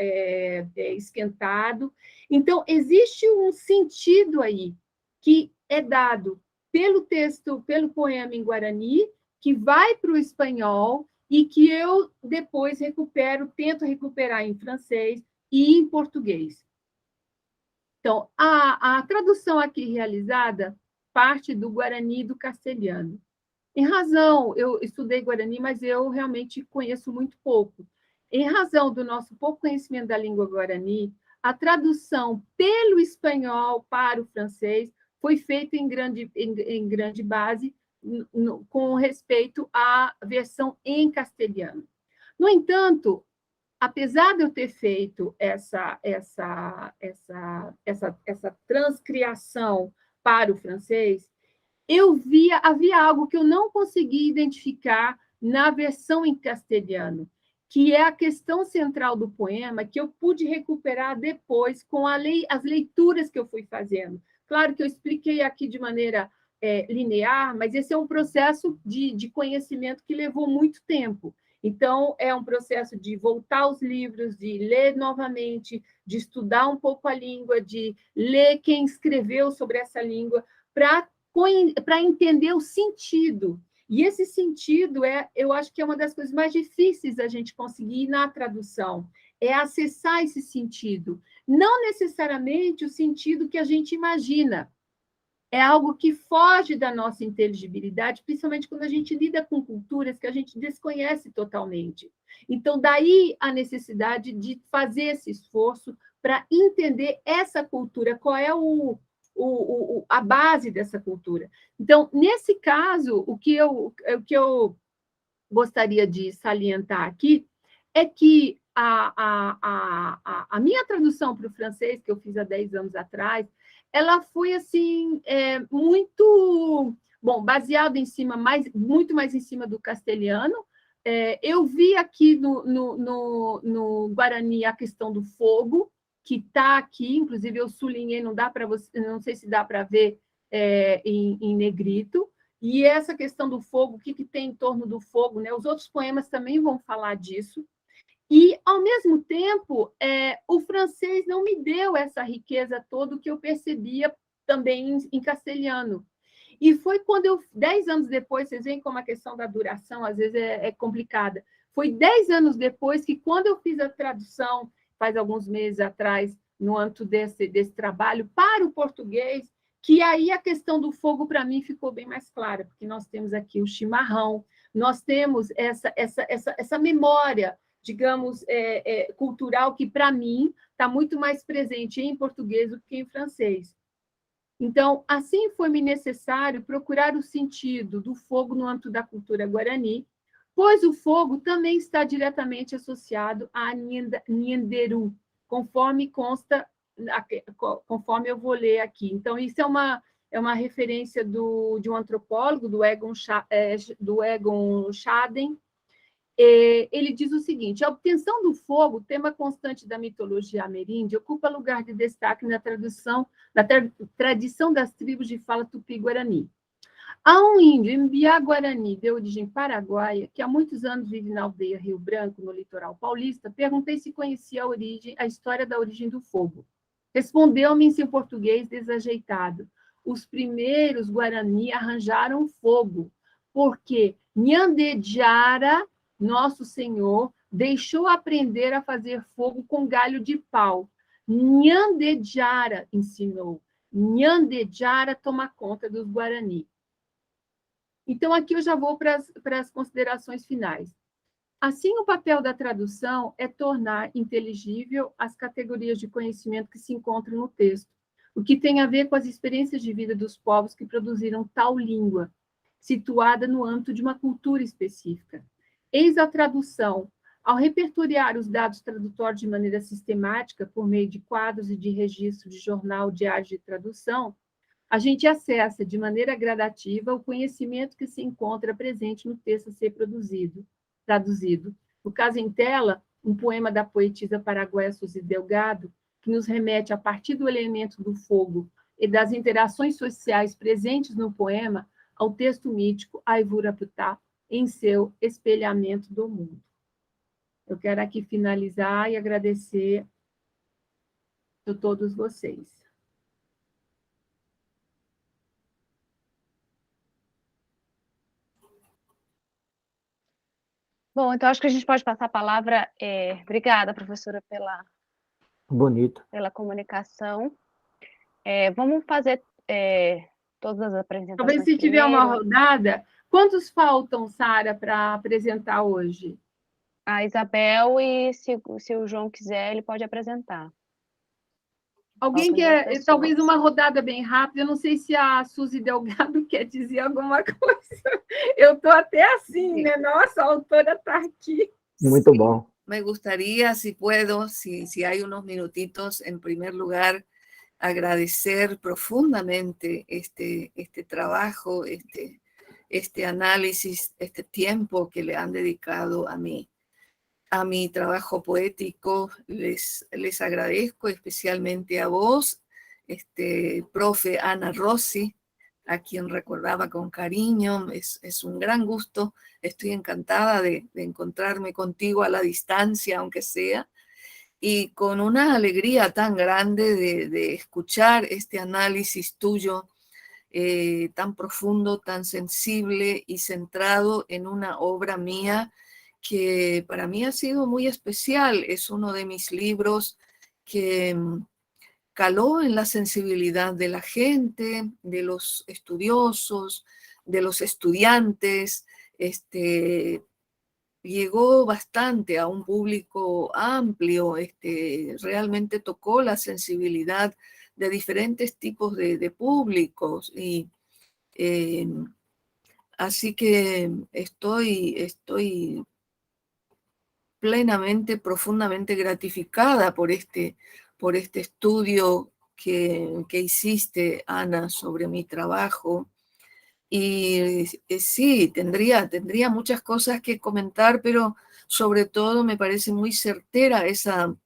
esquentado. Então, existe um sentido aí que é dado pelo texto, pelo poema em Guarani, que vai para o espanhol, e que eu depois tento recuperar em francês e em português. Então, a tradução aqui realizada parte do Guarani e do castelhano. Em razão, eu estudei Guarani, mas eu realmente conheço muito pouco. Em razão do nosso pouco conhecimento da língua Guarani, a tradução pelo espanhol para o francês foi feita em grande base com respeito à versão em castelhano. No entanto, apesar de eu ter feito essa transcriação para o francês, havia algo que eu não consegui identificar na versão em castelhano, que é a questão central do poema, que eu pude recuperar depois com as leituras que eu fui fazendo. Claro que eu expliquei aqui de maneira linear, mas esse é um processo de conhecimento que levou muito tempo. Então, é um processo de voltar aos livros, de ler novamente, de estudar um pouco a língua, de ler quem escreveu sobre essa língua, para entender o sentido. E esse sentido, eu acho que é uma das coisas mais difíceis da gente conseguir na tradução, é acessar esse sentido. Não necessariamente o sentido que a gente imagina. É algo que foge da nossa inteligibilidade, principalmente quando a gente lida com culturas que a gente desconhece totalmente. Então, daí a necessidade de fazer esse esforço para entender essa cultura, qual é a base dessa cultura. Então, nesse caso, o que eu gostaria de salientar aqui é que a minha tradução para o francês, que eu fiz há 10 anos atrás, ela foi assim muito baseada muito mais em cima do castelhano. Eu vi aqui no Guarani a questão do fogo, que está aqui, inclusive eu sublinhei, não sei se dá para ver em negrito. E essa questão do fogo, o que tem em torno do fogo, né? Os outros poemas também vão falar disso. E, ao mesmo tempo, o francês não me deu essa riqueza toda que eu percebia também em castelhano. E foi quando 10 anos depois, vocês veem como a questão da duração às vezes é complicada. Foi 10 anos depois que, quando eu fiz a tradução, faz alguns meses atrás, no âmbito desse trabalho, para o português, que aí a questão do fogo, para mim, ficou bem mais clara, porque nós temos aqui o chimarrão, nós temos essa memória, digamos, cultural, que, para mim, está muito mais presente em português do que em francês. Então, assim foi-me necessário procurar o sentido do fogo no âmbito da cultura guarani, pois o fogo também está diretamente associado a Nhenderu, conforme consta, conforme eu vou ler aqui. Então, isso é uma referência de um antropólogo, do Egon Schaden. Ele diz o seguinte: a obtenção do fogo, tema constante da mitologia ameríndia, ocupa lugar de destaque na tradição das tribos de fala tupi-guarani. Há um índio, Mbiá-Guarani, de origem paraguaia, que há muitos anos vive na aldeia Rio Branco, no litoral paulista. Perguntei se conhecia a história da origem do fogo. Respondeu-me em seu português desajeitado: os primeiros Guarani arranjaram fogo, porque Nhandejara, nosso Senhor, deixou aprender a fazer fogo com galho de pau. Nhandejara ensinou. Nhandejara toma conta dos Guarani. Então, aqui eu já vou para as considerações finais. Assim, o papel da tradução é tornar inteligível as categorias de conhecimento que se encontram no texto, o que tem a ver com as experiências de vida dos povos que produziram tal língua, situada no âmbito de uma cultura específica. Eis a tradução. Ao repertoriar os dados tradutórios de maneira sistemática, por meio de quadros e de registro de jornal diário de tradução, a gente acessa de maneira gradativa o conhecimento que se encontra presente no texto a ser traduzido. No caso em tela, um poema da poetisa paraguaia Suzy Delgado, que nos remete, a partir do elemento do fogo e das interações sociais presentes no poema, ao texto mítico Aivuraputá, em seu espelhamento do mundo. Eu quero aqui finalizar e agradecer a todos vocês. Bom, então acho que a gente pode passar a palavra. Obrigada, professora, Bonito. pela comunicação. Vamos fazer todas as apresentações. Talvez se tiver uma rodada, quantos faltam, Sara, para apresentar hoje? A Isabel, e se o João quiser, ele pode apresentar. Alguém quer, talvez uma rodada bem rápida, eu não sei se a Suzy Delgado quer dizer alguma coisa. Eu estou até assim, né? Nossa, a autora está aqui. Muito bom. Me gustaría, si puedo, si hay unos minutitos, en primer lugar, agradecer profundamente este trabajo, este análisis, este tiempo que le han dedicado a mi trabajo poético. Les agradezco especialmente a vos, profe Ana Rossi, a quien recordaba con cariño. Es un gran gusto. Estoy encantada de encontrarme contigo a la distancia, aunque sea, y con una alegría tan grande de escuchar este análisis tuyo tan profundo, tan sensible y centrado en una obra mía que para mí ha sido muy especial. Es uno de mis libros que caló en la sensibilidad de la gente, de los estudiosos, de los estudiantes. Llegó bastante a un público amplio, realmente tocó la sensibilidad de diferentes tipos de públicos. Y así que estoy plenamente, profundamente gratificada por este estudio que hiciste, Ana, sobre mi trabajo. Y sí, tendría muchas cosas que comentar, pero sobre todo me parece muy certera esa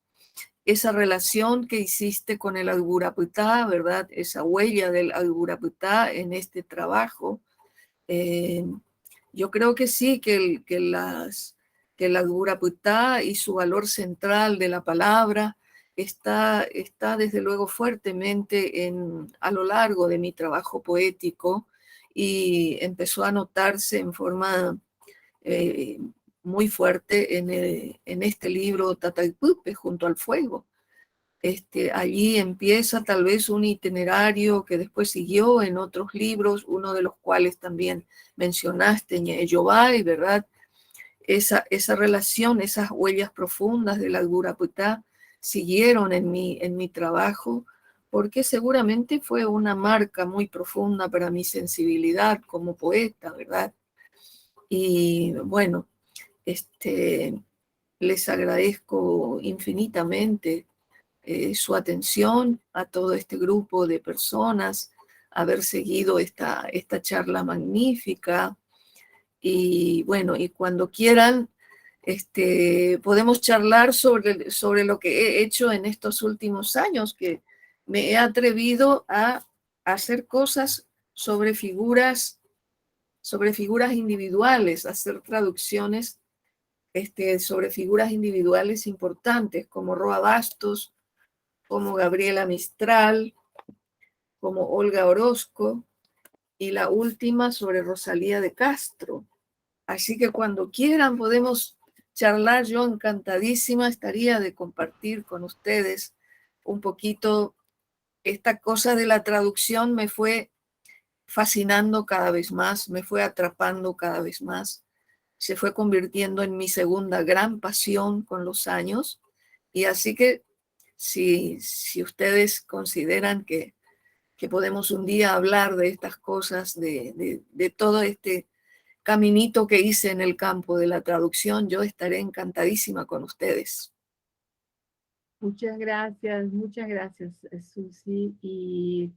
relación que hiciste con el Aivuraputá, ¿verdad? Esa huella del Aivuraputá en este trabajo. Yo creo que sí, que el Aivuraputá y su valor central de la palabra está desde luego fuertemente a lo largo de mi trabajo poético, y empezó a notarse en forma muy fuerte en este libro Tataypupe, Junto al Fuego. Allí empieza tal vez un itinerario que después siguió en otros libros, uno de los cuales también mencionaste, Ñeyobay, ¿verdad? Esa relación, esas huellas profundas del Aivuraputá siguieron en mi trabajo, porque seguramente fue una marca muy profunda para mi sensibilidad como poeta, ¿verdad? Y bueno, les agradezco infinitamente su atención a todo este grupo de personas, haber seguido esta charla magnífica. Y bueno, y cuando quieran, podemos charlar sobre lo que he hecho en estos últimos años, que me he atrevido a hacer cosas sobre figuras individuales, hacer traducciones sobre figuras individuales importantes, como Roa Bastos, como Gabriela Mistral, como Olga Orozco, y la última sobre Rosalía de Castro. Así que cuando quieran podemos charlar. Yo encantadísima estaría de compartir con ustedes un poquito esta cosa de la traducción me fue fascinando cada vez más, me fue atrapando cada vez más, se fue convirtiendo en mi segunda gran pasión con los años. Y así que si ustedes consideran que podemos un día hablar de estas cosas, de todo este caminito que hice en el campo de la traducción, yo estaré encantadísima con ustedes. Muchas gracias, Susi. Y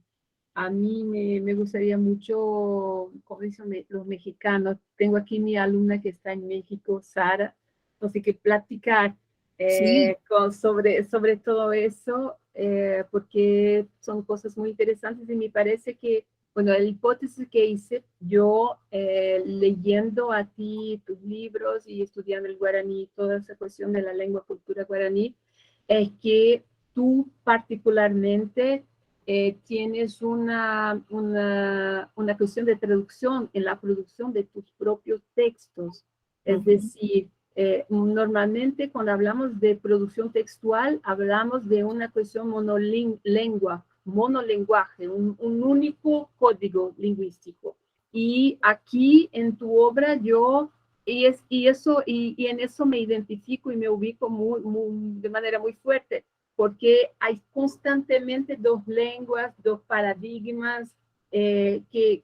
a mí me gustaría mucho, como dicen los mexicanos, tengo aquí mi alumna que está en México, Sara, así que platicar Sí. sobre todo eso, porque son cosas muy interesantes y me parece que, bueno, la hipótesis que hice yo leyendo a ti tus libros y estudiando el guaraní, toda esa cuestión de la lengua, cultura guaraní, es que tú particularmente tienes una cuestión de traducción en la producción de tus propios textos. Es decir, normalmente cuando hablamos de producción textual, hablamos de una cuestión monolenguaje, un único código lingüístico. Y aquí en tu obra y en eso me identifico y me ubico de manera muy fuerte, porque hay constantemente dos lenguas, dos paradigmas, que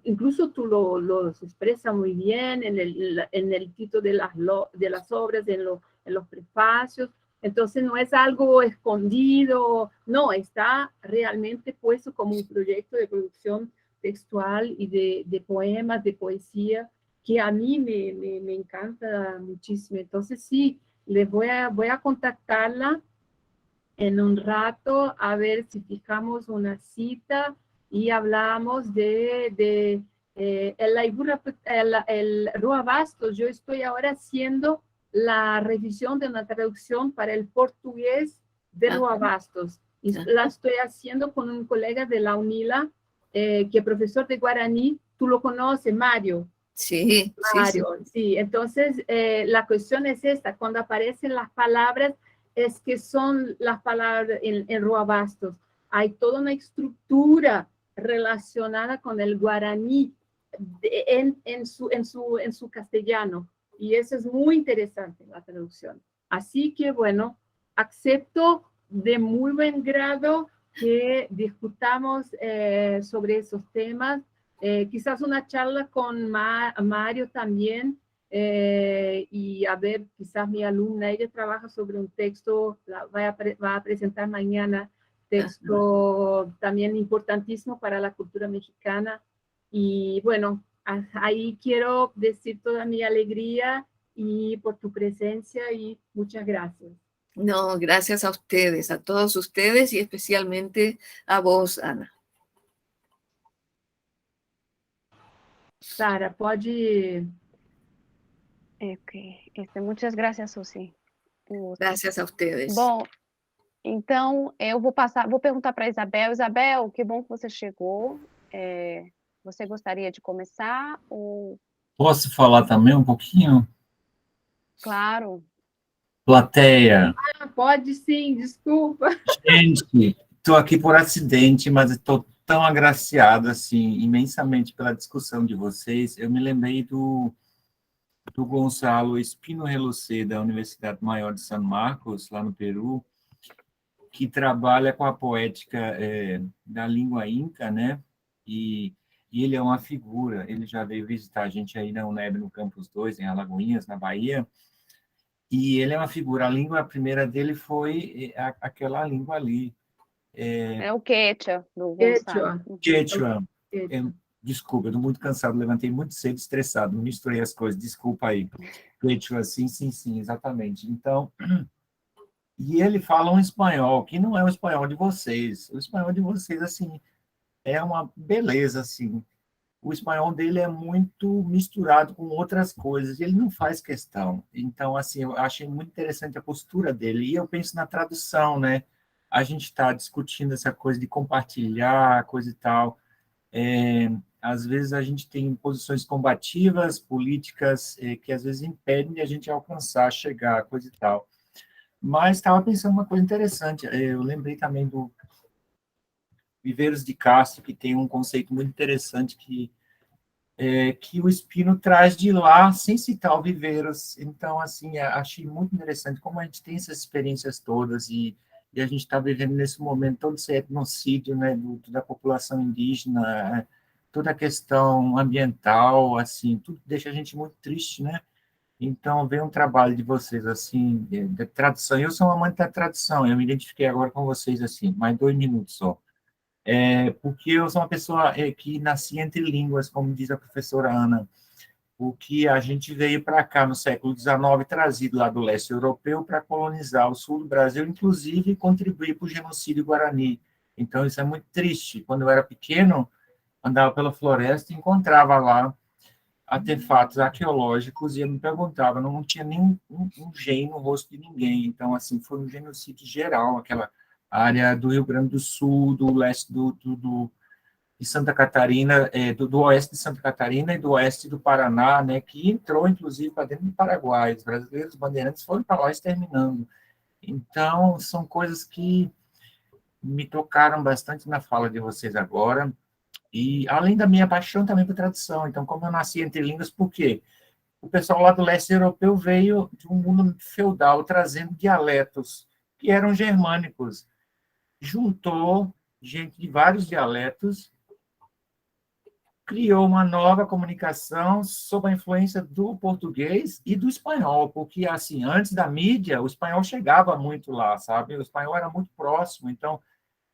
incluso tú los expresas muy bien en el título de las obras, en los prefacios. Entonces no es algo escondido, no, está realmente puesto como un proyecto de producción textual y de poemas, de poesía, que a mí me encanta muchísimo. Entonces sí, voy a contactarla en un rato a ver si fijamos una cita y hablamos de el Rua Bastos. Yo estoy ahora haciendo la revisión de una traducción para el portugués de Rua Bastos. Y la estoy haciendo con un colega de la UNILA, que es profesor de guaraní. Tú lo conoces, Mario. Sí, Mario, sí. Entonces, la cuestión es esta, cuando aparecen las palabras, es que son las palabras en Rua Bastos. Hay toda una estructura relacionada con el guaraní en su castellano, y eso es muy interesante, la traducción. Así que, bueno, acepto de muy buen grado que discutamos sobre esos temas. Quizás una charla con Mario también, y a ver, quizás mi alumna, ella trabaja sobre un texto, va a presentar mañana, texto también importantísimo para la cultura mexicana. Y bueno, ahí quiero decir toda mi alegría y por tu presencia, y muchas gracias. No, gracias a ustedes, a todos ustedes y especialmente a vos, Ana. Sara, pode... Ok. Muitas graças, Susi. Gracias a ustedes. Bom, então eu vou perguntar para Isabel. Isabel, que bom que você chegou. Você gostaria de começar? Ou... Posso falar também um pouquinho? Claro. Plateia. Ah, pode sim, desculpa. Gente, estou aqui por acidente, mas estou tão agraciado, assim, imensamente pela discussão de vocês. Eu me lembrei do Gonzalo Espino Relucé, da Universidade Maior de San Marcos, lá no Peru, que trabalha com a poética da língua inca, né? E ele é uma figura, ele já veio visitar a gente aí na UNEB, no Campus 2, em Alagoinhas, na Bahia, e ele é uma figura, a primeira dele foi aquela língua ali. É o Quechua, do Gonçalo. Quechua. Desculpa, eu estou muito cansado, levantei muito cedo, estressado, misturei as coisas, desculpa aí. Quechua, sim, exatamente. Então, e ele fala um espanhol, que não é o espanhol de vocês. O espanhol de vocês, assim, é uma beleza, assim. O espanhol dele é muito misturado com outras coisas, e ele não faz questão. Então, assim, eu achei muito interessante a postura dele. E eu penso na tradução, né? A gente está discutindo essa coisa de compartilhar, coisa e tal. Às vezes a gente tem posições combativas, políticas, que às vezes impedem de a gente alcançar, chegar, coisa e tal. Mas estava pensando uma coisa interessante. Eu lembrei também Viveiros de Castro, que tem um conceito muito interessante que o Espino traz de lá, sem citar o Viveiros. Então, assim, achei muito interessante como a gente tem essas experiências todas e a gente está vivendo nesse momento todo esse etnocídio, né, da população indígena, toda a questão ambiental, assim, tudo deixa a gente muito triste, né? Então, ver um trabalho de vocês, assim, de tradução. Eu sou um amante da tradução, eu me identifiquei agora com vocês, assim, mais 2 minutos só. Porque eu sou uma pessoa que nasci entre línguas, como diz a professora Ana, porque a gente veio para cá no século XIX, trazido lá do leste europeu para colonizar o sul do Brasil, inclusive contribuir para o genocídio guarani. Então, isso é muito triste. Quando eu era pequeno, andava pela floresta e encontrava lá artefatos arqueológicos e eu me perguntava, não tinha nem um gene no rosto de ninguém. Então, assim, foi um genocídio geral, aquela área do Rio Grande do Sul, do leste de Santa Catarina, do oeste de Santa Catarina e do oeste do Paraná, né, que entrou, inclusive, para dentro do Paraguai. Os brasileiros bandeirantes foram para lá exterminando. Então, são coisas que me tocaram bastante na fala de vocês agora, e além da minha paixão também por tradução. Então, como eu nasci entre línguas, por quê? O pessoal lá do leste europeu veio de um mundo feudal, trazendo dialetos que eram germânicos. Juntou gente de vários dialetos, criou uma nova comunicação sob a influência do português e do espanhol, porque, assim, antes da mídia, o espanhol chegava muito lá, sabe? O espanhol era muito próximo. Então,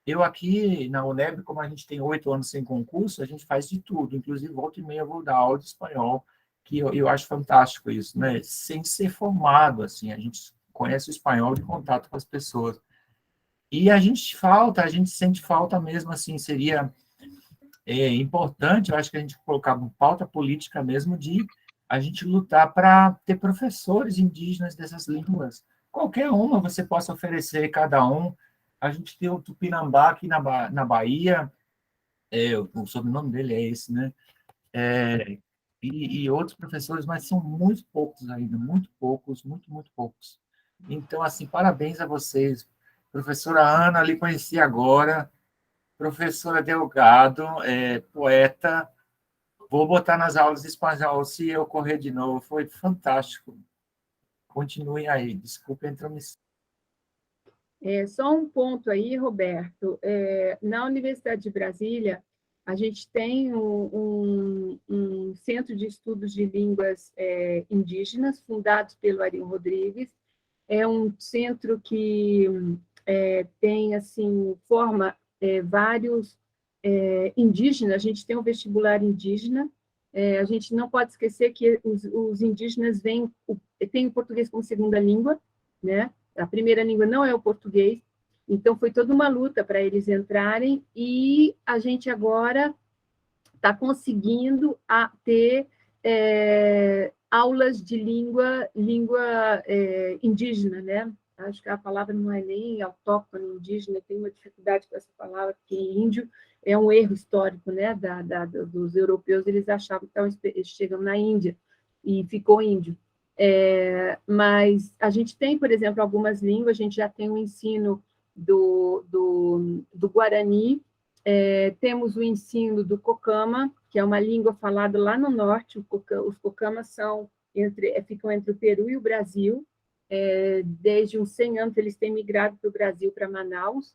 eu aqui na UNEB, como a gente tem 8 anos sem concurso, a gente faz de tudo, inclusive volta e meia eu vou dar aula de espanhol, que eu acho fantástico isso, né? Sem ser formado, assim, a gente conhece o espanhol de contato com as pessoas. E a gente sente falta mesmo, assim, seria importante, eu acho que a gente colocava uma pauta política mesmo de a gente lutar para ter professores indígenas dessas línguas. Qualquer uma você possa oferecer, cada um. A gente tem o Tupinambá aqui na Bahia, o sobrenome dele é esse, né? E outros professores, mas são muito poucos ainda, muito poucos, muito, muito poucos. Então, assim, parabéns a vocês. Professora Ana, ali conheci agora, professora Delgado, poeta, vou botar nas aulas de espanhol se eu correr de novo, foi fantástico. Continuem aí, desculpe a intromissão. Só um ponto aí, Roberto. Na Universidade de Brasília, a gente tem um centro de estudos de línguas indígenas, fundado pelo Arinho Rodrigues. É um centro que tem, assim, forma vários indígenas. A gente tem um vestibular indígena. A gente não pode esquecer que os indígenas têm o português como segunda língua, né? A primeira língua não é o português, então foi toda uma luta para eles entrarem, e a gente agora está conseguindo ter aulas de língua indígena, né? Acho que a palavra não é nem autóctone, indígena, tem uma dificuldade com essa palavra, porque índio é um erro histórico, né? Dos europeus, eles achavam que eles chegam na Índia e ficou índio. Mas a gente tem, por exemplo, algumas línguas, a gente já tem o ensino do Guarani, temos o ensino do Cocama, que é uma língua falada lá no norte. Os Cocamas ficam entre o Peru e o Brasil. Desde uns 100 anos eles têm migrado para o Brasil, para Manaus.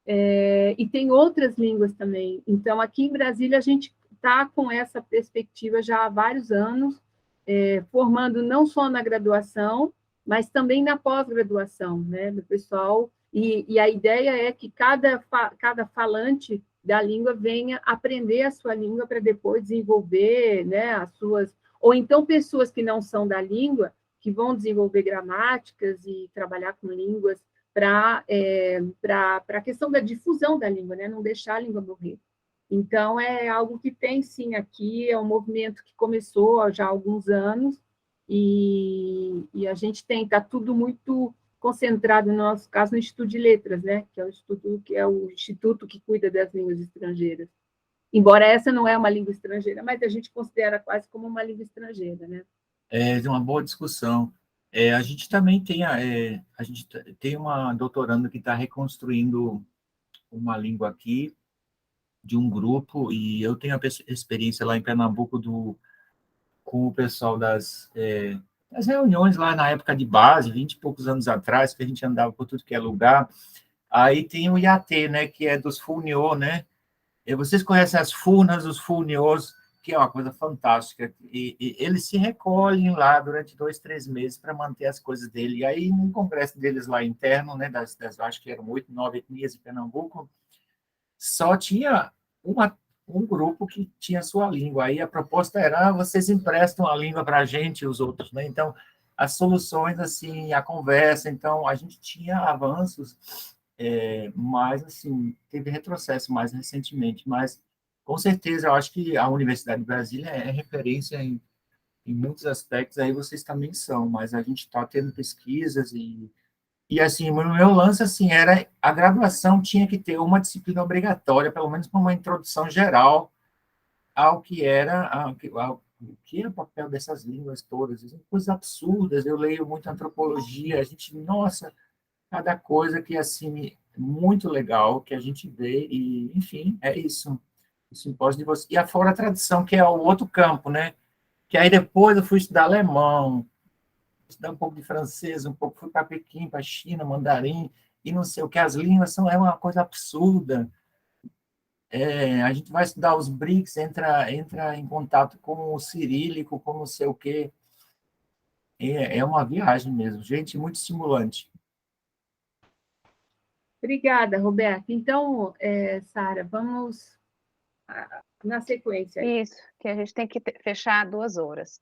E tem outras línguas também. Então, aqui em Brasília, a gente está com essa perspectiva já há vários anos, formando não só na graduação, mas também na pós-graduação, né, do pessoal. E a ideia é que cada falante da língua venha aprender a sua língua para depois desenvolver, né, as suas... Ou então pessoas que não são da língua, que vão desenvolver gramáticas e trabalhar com línguas para a questão da difusão da língua, né, não deixar a língua morrer. Então, é algo que tem, sim, aqui, é um movimento que começou já há alguns anos, e a gente está tudo muito concentrado, no nosso caso, no Instituto de Letras, né? Que é o instituto que cuida das línguas estrangeiras. Embora essa não é uma língua estrangeira, mas a gente considera quase como uma língua estrangeira, né? É uma boa discussão. A gente também tem uma doutoranda que está reconstruindo uma língua aqui, de um grupo, e eu tenho a experiência lá em Pernambuco com o pessoal das reuniões lá na época de base, 20 e poucos anos atrás, que a gente andava por tudo que é lugar. Aí tem o IAT, né, que é dos Fulniô, né? E vocês conhecem as furnas, os Fulniôs, que é uma coisa fantástica. E eles se recolhem lá durante 2, 3 meses para manter as coisas dele. E aí, no congresso deles lá interno, né, acho que eram 8, 9 etnias em Pernambuco, só tinha um grupo que tinha sua língua. Aí a proposta era, vocês emprestam a língua para a gente e os outros, né? Então, as soluções, assim, a conversa. Então, a gente tinha avanços, mas, assim, teve retrocesso mais recentemente. Mas, com certeza, eu acho que a Universidade de Brasília é referência em muitos aspectos. Aí vocês também são, mas a gente está tendo pesquisas e, assim, o meu lance, assim, era a graduação tinha que ter uma disciplina obrigatória, pelo menos para uma introdução geral ao que era, o que é o papel dessas línguas todas. Coisas absurdas, eu leio muito antropologia, a gente, nossa, cada coisa que, assim, muito legal que a gente vê, e, enfim, é isso. O simpósio de você. E afora a tradução, que é o outro campo, né? Que aí depois eu fui estudar alemão, estudar um pouco de francês, um pouco, fui para Pequim, para China, mandarim, e não sei o que, as línguas é uma coisa absurda. A gente vai estudar os BRICS, entra em contato com o cirílico, com não sei o quê. É uma viagem mesmo, gente, muito estimulante. Obrigada, Roberto. Então, Sara, vamos na sequência. Isso, que a gente tem que fechar 2 horas.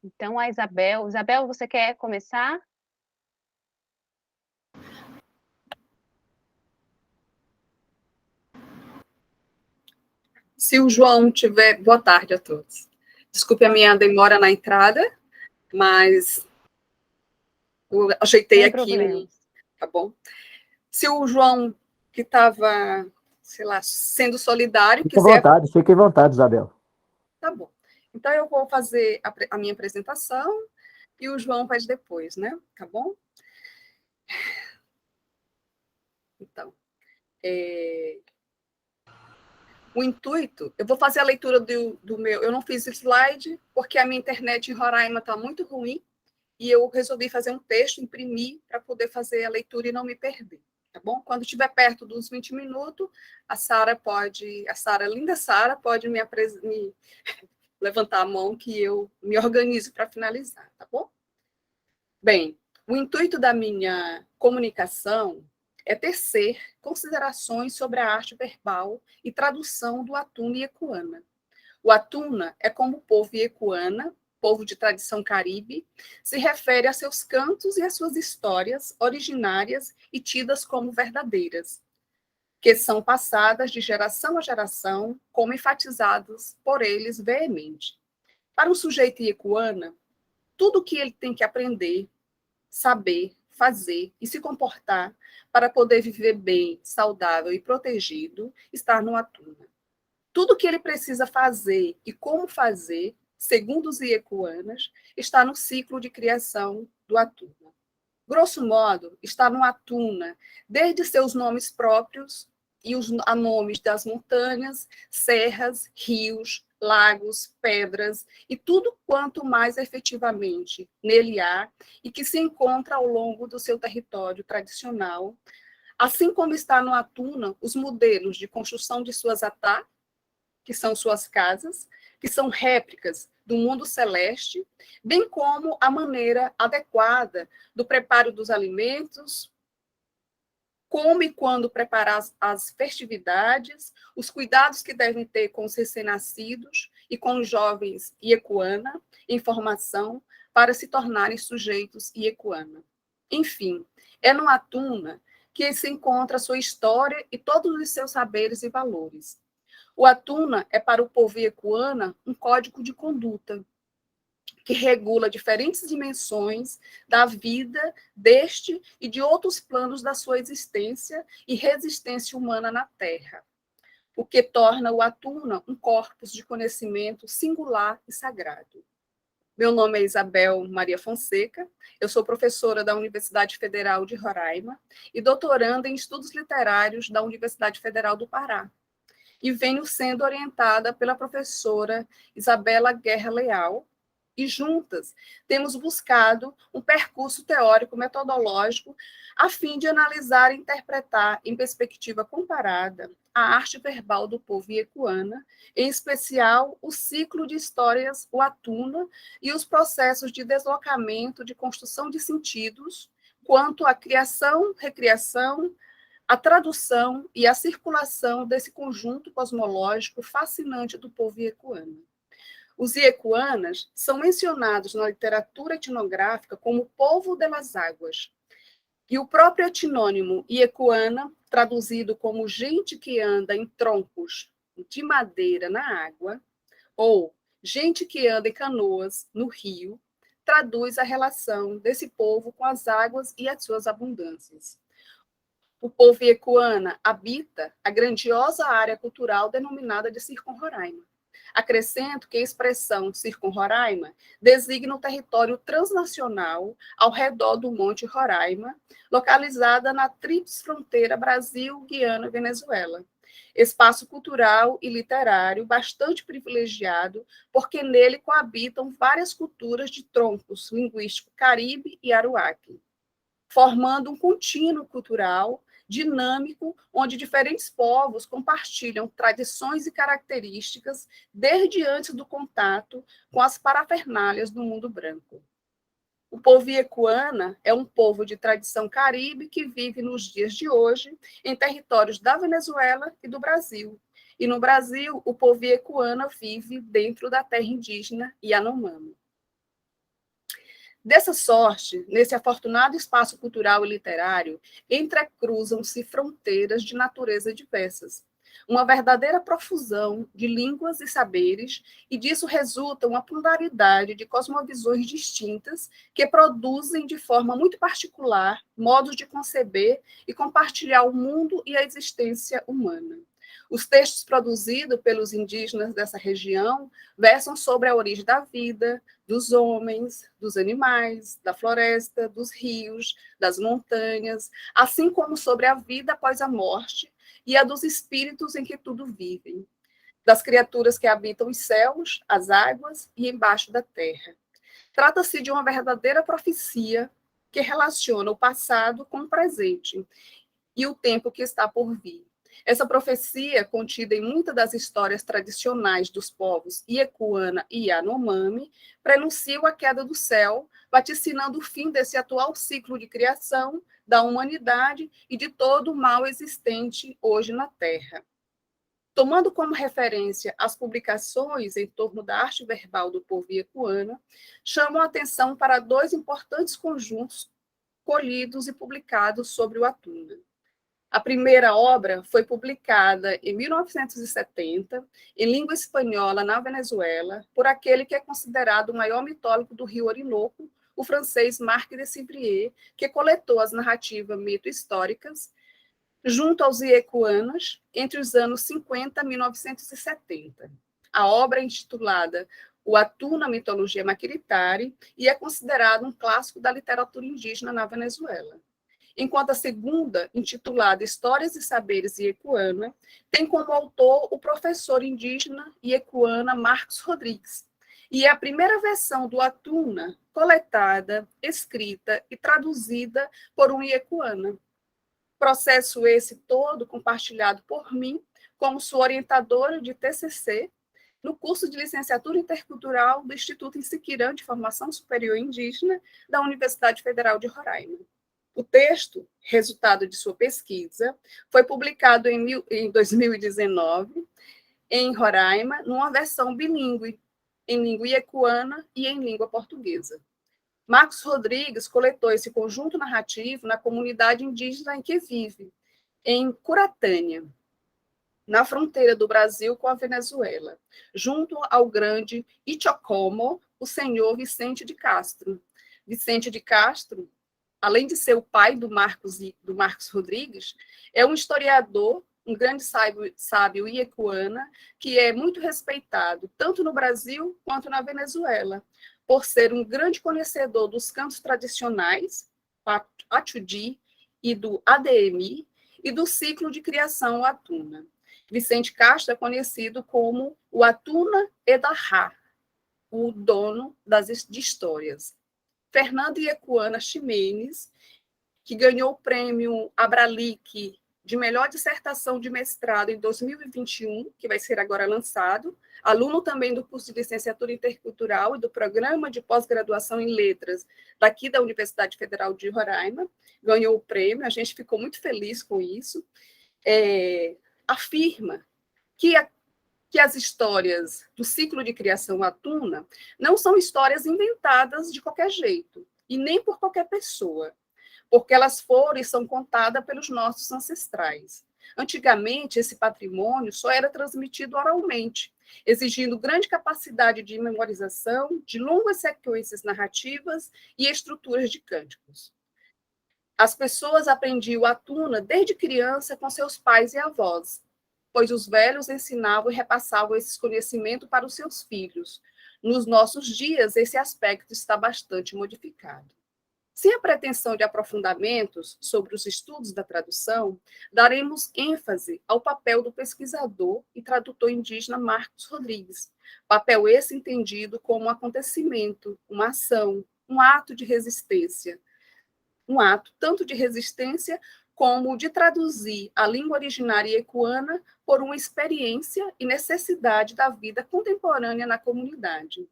Então, a Isabel. Isabel, você quer começar? Se o João tiver... Boa tarde a todos. Desculpe a minha demora na entrada, mas eu ajeitei Sem aqui, problemas. tá bom? Se o João, que estava, sei lá, sendo solidário, quiser... Fique à vontade, Isabel. Tá bom. Então, eu vou fazer a minha apresentação e o João faz depois, né? Tá bom? Então, o intuito... Eu vou fazer a leitura do meu... Eu não fiz slide, porque a minha internet em Roraima está muito ruim, e eu resolvi fazer um texto, imprimir, para poder fazer a leitura e não me perder, tá bom? Quando estiver perto dos 20 minutos, linda Sara, pode me levantar a mão que eu me organizo para finalizar, tá bom? Bem, o intuito da minha comunicação é tecer considerações sobre a arte verbal e tradução do Atuna e Ecuana. O Atuna é como o povo Ecuana, povo de tradição caribe, se refere a seus cantos e às suas histórias originárias e tidas como verdadeiras, que são passadas de geração a geração, como enfatizadas por eles veemente. Para um sujeito Ecuana, tudo o que ele tem que aprender, saber, fazer e se comportar para poder viver bem, saudável e protegido está no Atuna. Tudo o que ele precisa fazer e como fazer, segundo os Iecuanas, está no ciclo de criação do Atuna. Grosso modo, está no Atuna, desde seus nomes próprios e os nomes das montanhas, serras, rios, lagos, pedras e tudo quanto mais efetivamente nele há e que se encontra ao longo do seu território tradicional, assim como está no Atuna os modelos de construção de suas atá, que são suas casas, que são réplicas do mundo celeste, bem como a maneira adequada do preparo dos alimentos, como e quando preparar as festividades, os cuidados que devem ter com os recém-nascidos e com os jovens Iecuana, em formação, para se tornarem sujeitos Iecuana. Enfim, é no Atuna que se encontra a sua história e todos os seus saberes e valores. O Atuna é para o povo Iecuana um código de conduta que regula diferentes dimensões da vida deste e de outros planos da sua existência e resistência humana na Terra, o que torna o Atuna um corpus de conhecimento singular e sagrado. Meu nome é Isabel Maria Fonseca, eu sou professora da Universidade Federal de Roraima e doutoranda em Estudos Literários da Universidade Federal do Pará. e venho sendo orientada pela professora Isabela Guerra Leal, e juntas temos buscado um percurso teórico-metodológico a fim de analisar e interpretar, em perspectiva comparada, a arte verbal do povo iecuana, em especial o ciclo de histórias Uatuna e os processos de deslocamento, de construção de sentidos, quanto à criação, recriação, a tradução e a circulação desse conjunto cosmológico fascinante do povo iecuano. Os iecuanas são mencionados na literatura etnográfica como povo das águas. E o próprio etnônimo iecuana, traduzido como gente que anda em troncos de madeira na água, ou gente que anda em canoas no rio, traduz a relação desse povo com as águas e as suas abundâncias. O povo iecuana habita a grandiosa área cultural denominada de Circunroraima. Acrescento que a expressão Circunroraima designa um território transnacional ao redor do Monte Roraima, localizada na tríplice fronteira Brasil, Guiana e Venezuela. Espaço cultural e literário bastante privilegiado, porque nele coabitam várias culturas de troncos linguísticos caribe e aruaque, formando um contínuo cultural dinâmico, onde diferentes povos compartilham tradições e características desde antes do contato com as parafernálias do mundo branco. O povo iecuana é um povo de tradição caribe que vive nos dias de hoje em territórios da Venezuela e do Brasil. E no Brasil, o povo iecuana vive dentro da terra indígena Yanomami. Dessa sorte, nesse afortunado espaço cultural e literário, entrecruzam-se fronteiras de natureza diversas, uma verdadeira profusão de línguas e saberes, e disso resulta uma pluralidade de cosmovisões distintas que produzem de forma muito particular modos de conceber e compartilhar o mundo e a existência humana. Os textos produzidos pelos indígenas dessa região versam sobre a origem da vida, dos homens, dos animais, da floresta, dos rios, das montanhas, assim como sobre a vida após a morte e a dos espíritos em que tudo vivem, das criaturas que habitam os céus, as águas e embaixo da terra. Trata-se de uma verdadeira profecia que relaciona o passado com o presente e o tempo que está por vir. Essa profecia, contida em muitas das histórias tradicionais dos povos Iecuana e Yanomami, prenuncia a queda do céu, vaticinando o fim desse atual ciclo de criação da humanidade e de todo o mal existente hoje na Terra. Tomando como referência as publicações em torno da arte verbal do povo iecuana, chamam a atenção para dois importantes conjuntos colhidos e publicados sobre o Atuna. A primeira obra foi publicada em 1970, em língua espanhola na Venezuela, por aquele que é considerado o maior mitólogo do Rio Orinoco, o francês Marc de Civrier, que coletou as narrativas mito-históricas junto aos iecuanas entre os anos 50 e 1970. A obra é intitulada O Atuna, Mitologia Maquiritari, e é considerado um clássico da literatura indígena na Venezuela. Enquanto a segunda, intitulada Histórias e Saberes Iecuana, tem como autor o professor indígena iecuana Marcos Rodrigues, e é a primeira versão do Atuna coletada, escrita e traduzida por um iecuana. Processo esse todo compartilhado por mim como sua orientadora de TCC no curso de Licenciatura Intercultural do Instituto Insiquirã de Formação Superior Indígena da Universidade Federal de Roraima. O texto, resultado de sua pesquisa, foi publicado em 2019 em Roraima, numa versão bilíngue, em língua iecuana e em língua portuguesa. Marcos Rodrigues coletou esse conjunto narrativo na comunidade indígena em que vive, em Curatânia, na fronteira do Brasil com a Venezuela, junto ao grande Ichocomo, o senhor Vicente de Castro. Vicente de Castro, além de ser o pai do Marcos Rodrigues, é um historiador, um grande sábio iecuana, que é muito respeitado, tanto no Brasil quanto na Venezuela, por ser um grande conhecedor dos cantos tradicionais, Achudi e do ADMI, e do ciclo de criação Atuna. Vicente Castro é conhecido como o Atuna Edarra, o dono de histórias. Fernando Iekuana Ximenes, que ganhou o prêmio Abralic de melhor dissertação de mestrado em 2021, que vai ser agora lançado, aluno também do curso de licenciatura intercultural e do programa de pós-graduação em letras daqui da Universidade Federal de Roraima, ganhou o prêmio, a gente ficou muito feliz com isso, afirma que as histórias do ciclo de criação Atuna não são histórias inventadas de qualquer jeito, e nem por qualquer pessoa, porque elas foram e são contadas pelos nossos ancestrais. Antigamente, esse patrimônio só era transmitido oralmente, exigindo grande capacidade de memorização, de longas sequências narrativas e estruturas de cânticos. As pessoas aprendiam Atuna desde criança com seus pais e avós, pois os velhos ensinavam e repassavam esses conhecimentos para os seus filhos. Nos nossos dias, esse aspecto está bastante modificado. Sem a pretensão de aprofundamentos sobre os estudos da tradução, daremos ênfase ao papel do pesquisador e tradutor indígena Marcos Rodrigues, papel esse entendido como um acontecimento, uma ação, um ato de resistência, um ato tanto de resistência como de traduzir a língua originária ecuana por uma experiência e necessidade da vida contemporânea na comunidade.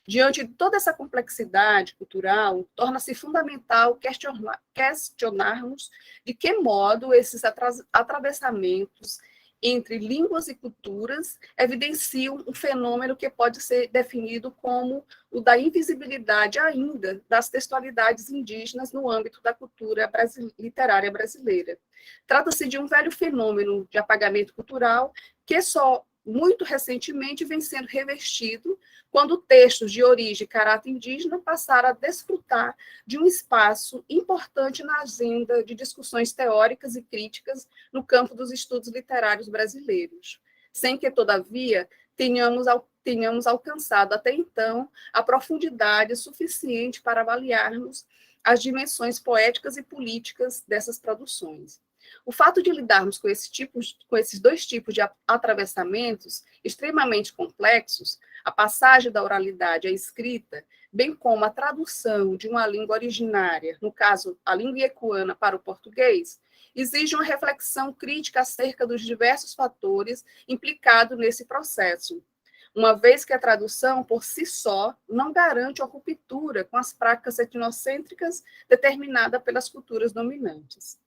Diante de toda essa complexidade cultural, torna-se fundamental questionarmos de que modo esses atravessamentos entre línguas e culturas evidenciam um fenômeno que pode ser definido como o da invisibilidade ainda das textualidades indígenas no âmbito da cultura literária brasileira. Trata-se de um velho fenômeno de apagamento cultural que só muito recentemente vem sendo revestido quando textos de origem e caráter indígena passaram a desfrutar de um espaço importante na agenda de discussões teóricas e críticas no campo dos estudos literários brasileiros, sem que, todavia, tenhamos alcançado até então a profundidade suficiente para avaliarmos as dimensões poéticas e políticas dessas produções. O fato de lidarmos com esses dois tipos de atravessamentos extremamente complexos, a passagem da oralidade à escrita, bem como a tradução de uma língua originária, no caso, a língua ecuana para o português, exige uma reflexão crítica acerca dos diversos fatores implicados nesse processo, uma vez que a tradução, por si só, não garante a ruptura com as práticas etnocêntricas determinadas pelas culturas dominantes.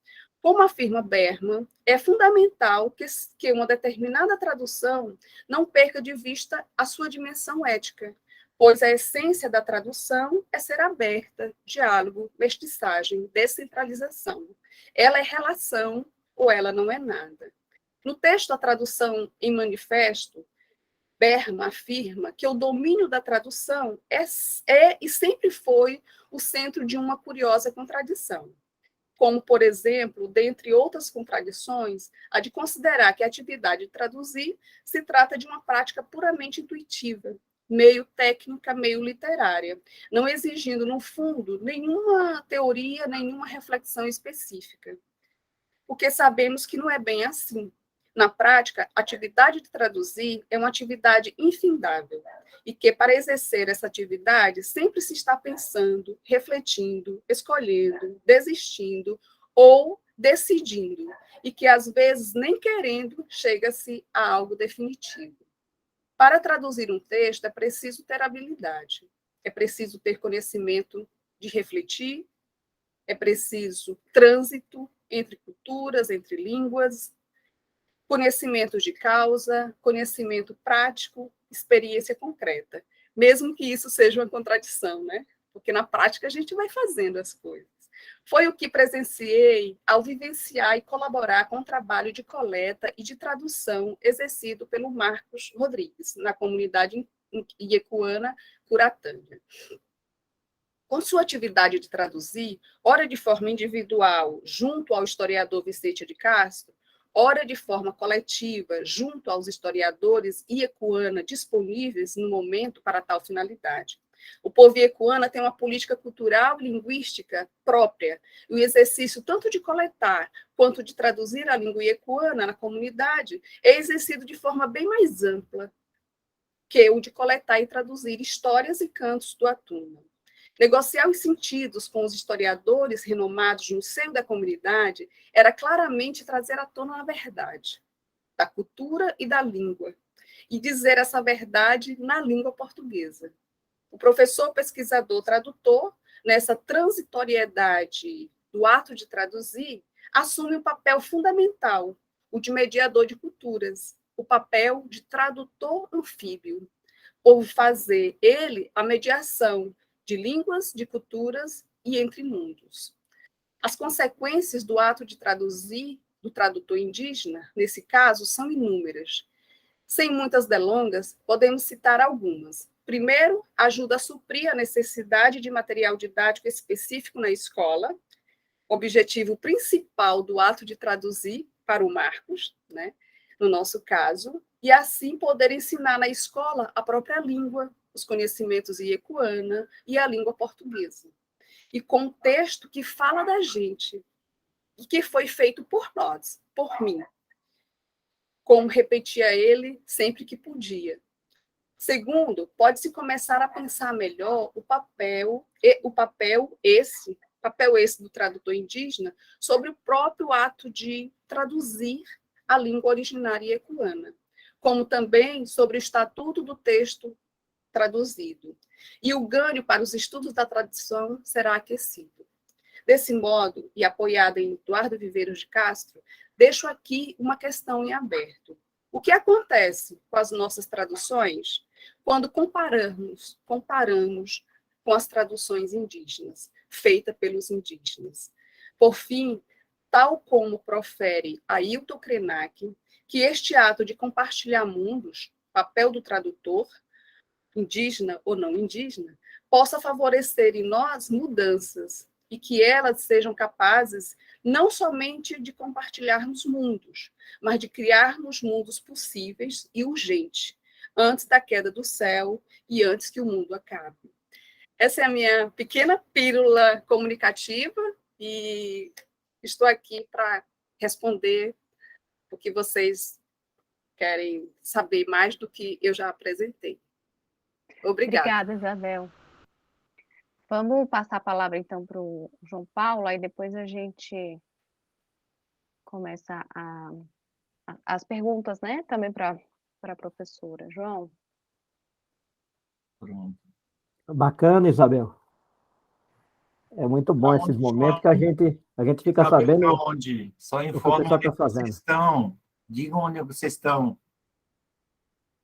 Como afirma Berman, é fundamental que uma determinada tradução não perca de vista a sua dimensão ética, pois a essência da tradução é ser aberta, diálogo, mestiçagem, descentralização. Ela é relação ou ela não é nada. No texto A Tradução em Manifesto, Berman afirma que o domínio da tradução é e sempre foi o centro de uma curiosa contradição. Como, por exemplo, dentre outras contradições, a de considerar que a atividade de traduzir se trata de uma prática puramente intuitiva, meio técnica, meio literária, não exigindo, no fundo, nenhuma teoria, nenhuma reflexão específica. Porque sabemos que não é bem assim. Na prática, a atividade de traduzir é uma atividade infindável, e que, para exercer essa atividade, sempre se está pensando, refletindo, escolhendo, desistindo ou decidindo, e que, às vezes, nem querendo, chega-se a algo definitivo. Para traduzir um texto, é preciso ter habilidade, é preciso ter conhecimento de refletir, é preciso trânsito entre culturas, entre línguas, conhecimento de causa, conhecimento prático, experiência concreta, mesmo que isso seja uma contradição, né? Porque na prática a gente vai fazendo as coisas. Foi o que presenciei ao vivenciar e colaborar com o trabalho de coleta e de tradução exercido pelo Marcos Rodrigues, na comunidade iecuana Curatanga. Com sua atividade de traduzir, ora de forma individual, junto ao historiador Vicente de Castro, ora de forma coletiva, junto aos historiadores iecuana disponíveis no momento para tal finalidade. O povo iecuana tem uma política cultural e linguística própria, e o exercício tanto de coletar quanto de traduzir a língua iecuana na comunidade é exercido de forma bem mais ampla que o de coletar e traduzir histórias e cantos do Atuna. Negociar os sentidos com os historiadores renomados no seio da comunidade era claramente trazer à tona a verdade da cultura e da língua, e dizer essa verdade na língua portuguesa. O professor, pesquisador, tradutor, nessa transitoriedade do ato de traduzir, assume um papel fundamental, o de mediador de culturas, o papel de tradutor anfíbio, por fazer ele a mediação de línguas, de culturas e entre mundos. As consequências do ato de traduzir do tradutor indígena, nesse caso, são inúmeras. Sem muitas delongas, podemos citar algumas. Primeiro, ajuda a suprir a necessidade de material didático específico na escola, objetivo principal do ato de traduzir para o Marcos, né, no nosso caso, e assim poder ensinar na escola a própria língua, os conhecimentos iecuana e a língua portuguesa. E com um texto que fala da gente, e que foi feito por nós, por mim, como repetia ele sempre que podia. Segundo, pode-se começar a pensar melhor o papel esse do tradutor indígena sobre o próprio ato de traduzir a língua originária iecuana, como também sobre o estatuto do texto traduzido. E o ganho para os estudos da tradução será aquecido. Desse modo, e apoiada em Eduardo Viveiros de Castro, deixo aqui uma questão em aberto. O que acontece com as nossas traduções quando comparamos com as traduções indígenas, feitas pelos indígenas? Por fim, tal como profere Ailton Krenak, que este ato de compartilhar mundos, papel do tradutor, indígena ou não indígena, possa favorecer em nós mudanças, e que elas sejam capazes não somente de compartilharmos mundos, mas de criarmos mundos possíveis e urgentes, antes da queda do céu e antes que o mundo acabe. Essa é a minha pequena pílula comunicativa e estou aqui para responder o que vocês querem saber mais do que eu já apresentei. Obrigada. Obrigada, Isabel. Vamos passar a palavra, então, para o João Paulo, aí depois a gente começa as perguntas, né? Também para a professora. João? Pronto. Bacana, Isabel. É muito bom esses momentos que a gente fica sabendo onde? Só o que o informa pessoal onde está fazendo. vocês estão. Digam onde vocês estão.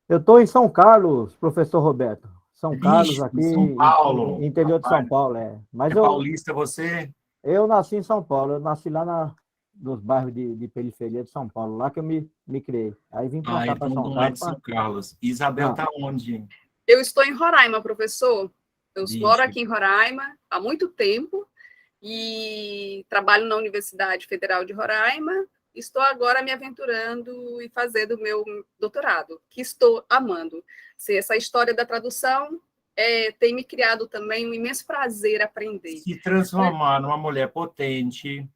Eu estou em São Carlos, professor Roberto. São Carlos, Vixe, aqui, São Paulo. interior de São Rapaz, Paulo. É. Mas é paulista você? eu nasci em São Paulo, eu nasci lá nos bairros de periferia de São Paulo, lá que eu me criei. Aí vim para cá, para Então São não é de Carlos. São Carlos. Isabel está onde? Eu estou em Roraima, professor. Eu Vixe. moro aqui em Roraima há muito tempo e trabalho na Universidade Federal de Roraima. Estou agora me aventurando e fazendo o meu doutorado, que estou amando. Essa história da tradução tem me criado também um imenso prazer aprender. Se transformar numa mulher potente,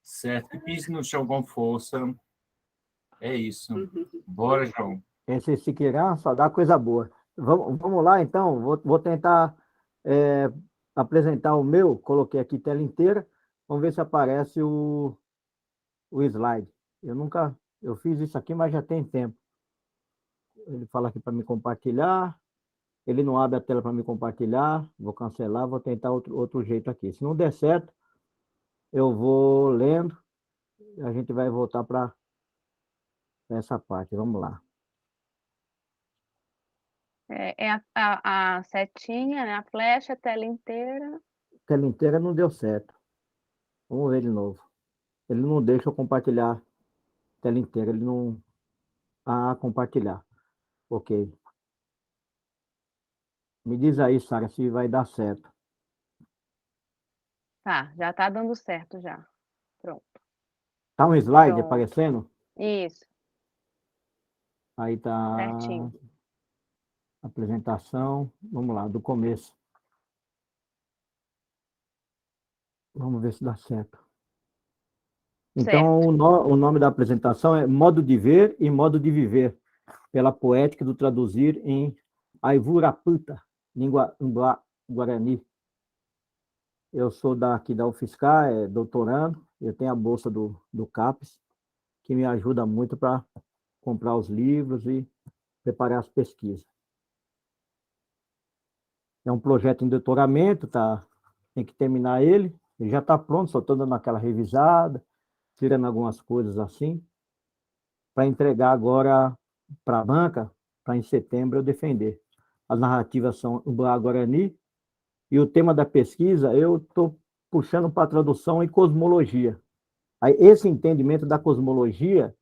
certo? Que pise no chão com força. É isso. Bora, João. Esse Siqueirá só dá coisa boa. Vamos lá, então. Vou tentar apresentar o meu. Coloquei aqui tela inteira. Vamos ver se aparece o slide. Eu fiz isso aqui, mas já tem tempo. Ele fala aqui para me compartilhar. Ele não abre a tela para me compartilhar. Vou cancelar, vou tentar outro jeito aqui. Se não der certo, eu vou lendo. A gente vai voltar para essa parte. Vamos lá. É a setinha, né? A flecha, a tela inteira. Tela inteira não deu certo. Vamos ver de novo. Ele não deixa eu compartilhar a tela inteira. Ele não... compartilhar. Ok. Me diz aí, Sara, se vai dar certo. Tá, já está dando certo já. Pronto. Tá um slide Pronto. aparecendo? Isso. Aí tá... Certinho. Apresentação, vamos lá, do começo. Vamos ver se dá certo. Então, o nome da apresentação é Modo de Ver e Modo de Viver, pela poética do traduzir em Aivuraputa, língua guarani. Eu sou daqui da UFSCar, doutorando, eu tenho a bolsa do CAPES, que me ajuda muito para comprar os livros e preparar as pesquisas. É um projeto em doutoramento, tem que terminar ele já está pronto, só estou dando aquela revisada, tirando algumas coisas assim, para entregar agora para a banca, para em setembro eu defender. As narrativas são o Guarani, e o tema da pesquisa eu estou puxando para tradução e cosmologia. Aí, esse entendimento da cosmologia,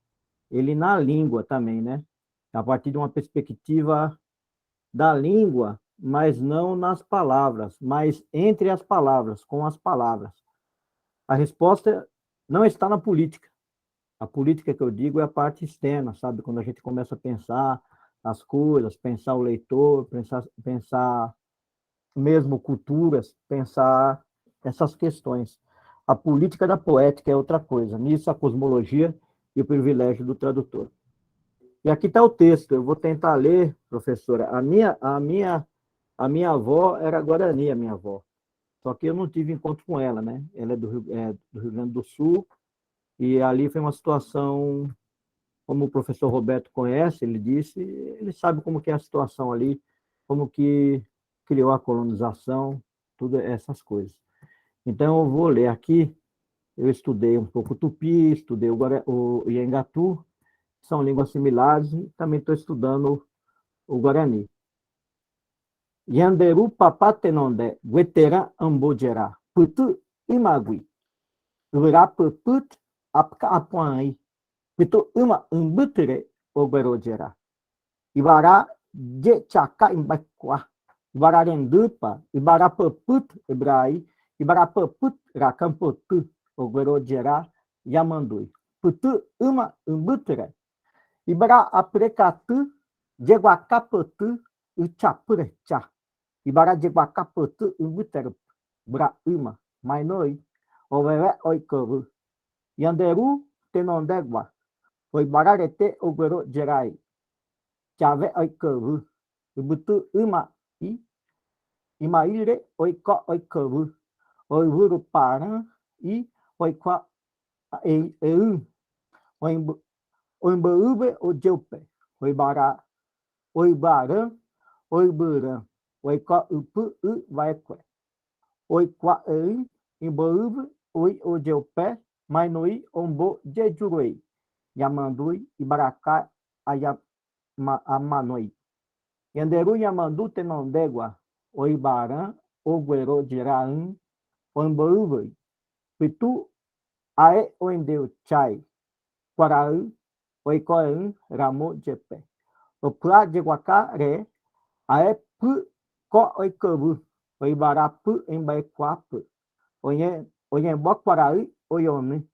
ele na língua também, né? A partir de uma perspectiva da língua, mas não nas palavras, mas entre as palavras, com as palavras. A resposta não está na política. A política que eu digo é a parte externa, sabe? Quando a gente começa a pensar as coisas, pensar o leitor, pensar mesmo culturas, pensar essas questões. A política da poética é outra coisa. Nisso, a cosmologia e o privilégio do tradutor. E aqui está o texto. Eu vou tentar ler, professora. A minha avó era Guarani, a minha avó. Só que eu não tive encontro com ela, né? Ela é do Rio Grande do Sul, e ali foi uma situação, como o professor Roberto conhece, ele disse, ele sabe como que é a situação ali, como que criou a colonização, tudo essas coisas. Então, eu vou ler aqui, eu estudei um pouco tupi, estudei o iengatu, são línguas similares, e também estou estudando o guarani. Yanderu papatenonde, guetera ambojera, putu imagui, urapuput apka apuai, putu uma umbutere oberojera. Ibara je chaka imbakwa, ibara rendupa, ibara paput ebrai, ibara paput rakampotu oberojera yamandui. Putu uma umbutere, ibara aprekatu, jeguacapotu, uchapurecha. Ibara jeguacapotu umbutere bra uma, mainoi, oveve oikovu. Yanderu tenondegua, oibararete oguero gerai. Chave oikovu, ubutu uma i, imaire oiko oikovu, oivuru paran i, oikwa eu, oimbaube ojeupe, oibaran, oiburan, oikwa upu u vaekwe, oikwa eu, imbaube, oi ojeupe, mainoi ombo jejuruei, yamandui, ibaracá, amanoi. Yanderu yamandu tenondegua, oibaran, oguero diraan, oimbaube, pitu ae oindeu chai, Quaraú, Oicoaã, Ramo, Jepe. O Plá de Guacaré, Aé Pu, Co Oicobu, Oibarapu, Embaequapu, Oiembó Quaraú, Oione,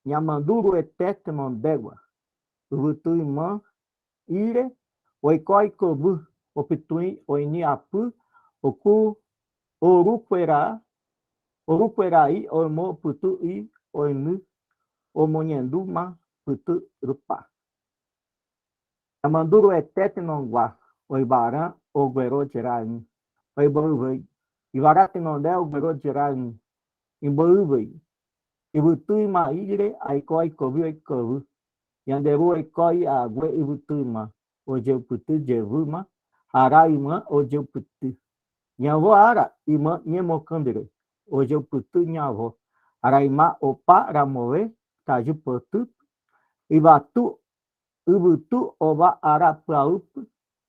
Yamanduru Etete Mondégua, Urutuimã, Ire, Oicoicobu, Opituim, Oiniapu, Ocu, Oruquerá, Oruqueraí, Oimo, Putuí, Oinu, Omonhenduma, Putu, Rupa. Amanduru etete nongua, Oibarã, Oguero Geraim, Oibouvei, Ivarate nondé, Oguero Geraim, Imbouvei, Ibutui maire, Aikoi Kovi, Oikovu, Yanderu Oikoi, Ague, Ibutuima, Ojeu Putu, Jevuma, Araimã, Ojeu Putu, Nhavô Ara, Imã, Nhemocandere, Ojeu Putu, Nhavô, Araimá, Opa, Ramoe, Tajupotu, Ibatu, Ubutu, Oba, Arapiaup,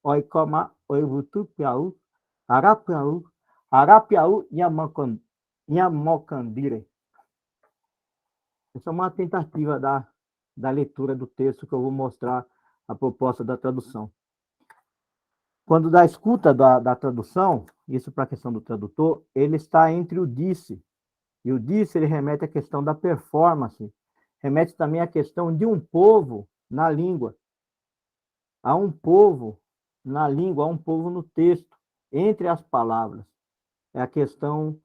Oicoma, Oibutu, Piau, Arapiau, Nhamocandire. Essa é uma tentativa da leitura do texto que eu vou mostrar a proposta da tradução. Quando da escuta da tradução, isso para a questão do tradutor, ele está entre o disse, e o disse ele remete à questão da performance, remete também à questão de um povo na língua. Há um povo na língua, há um povo no texto, entre as palavras. É a questão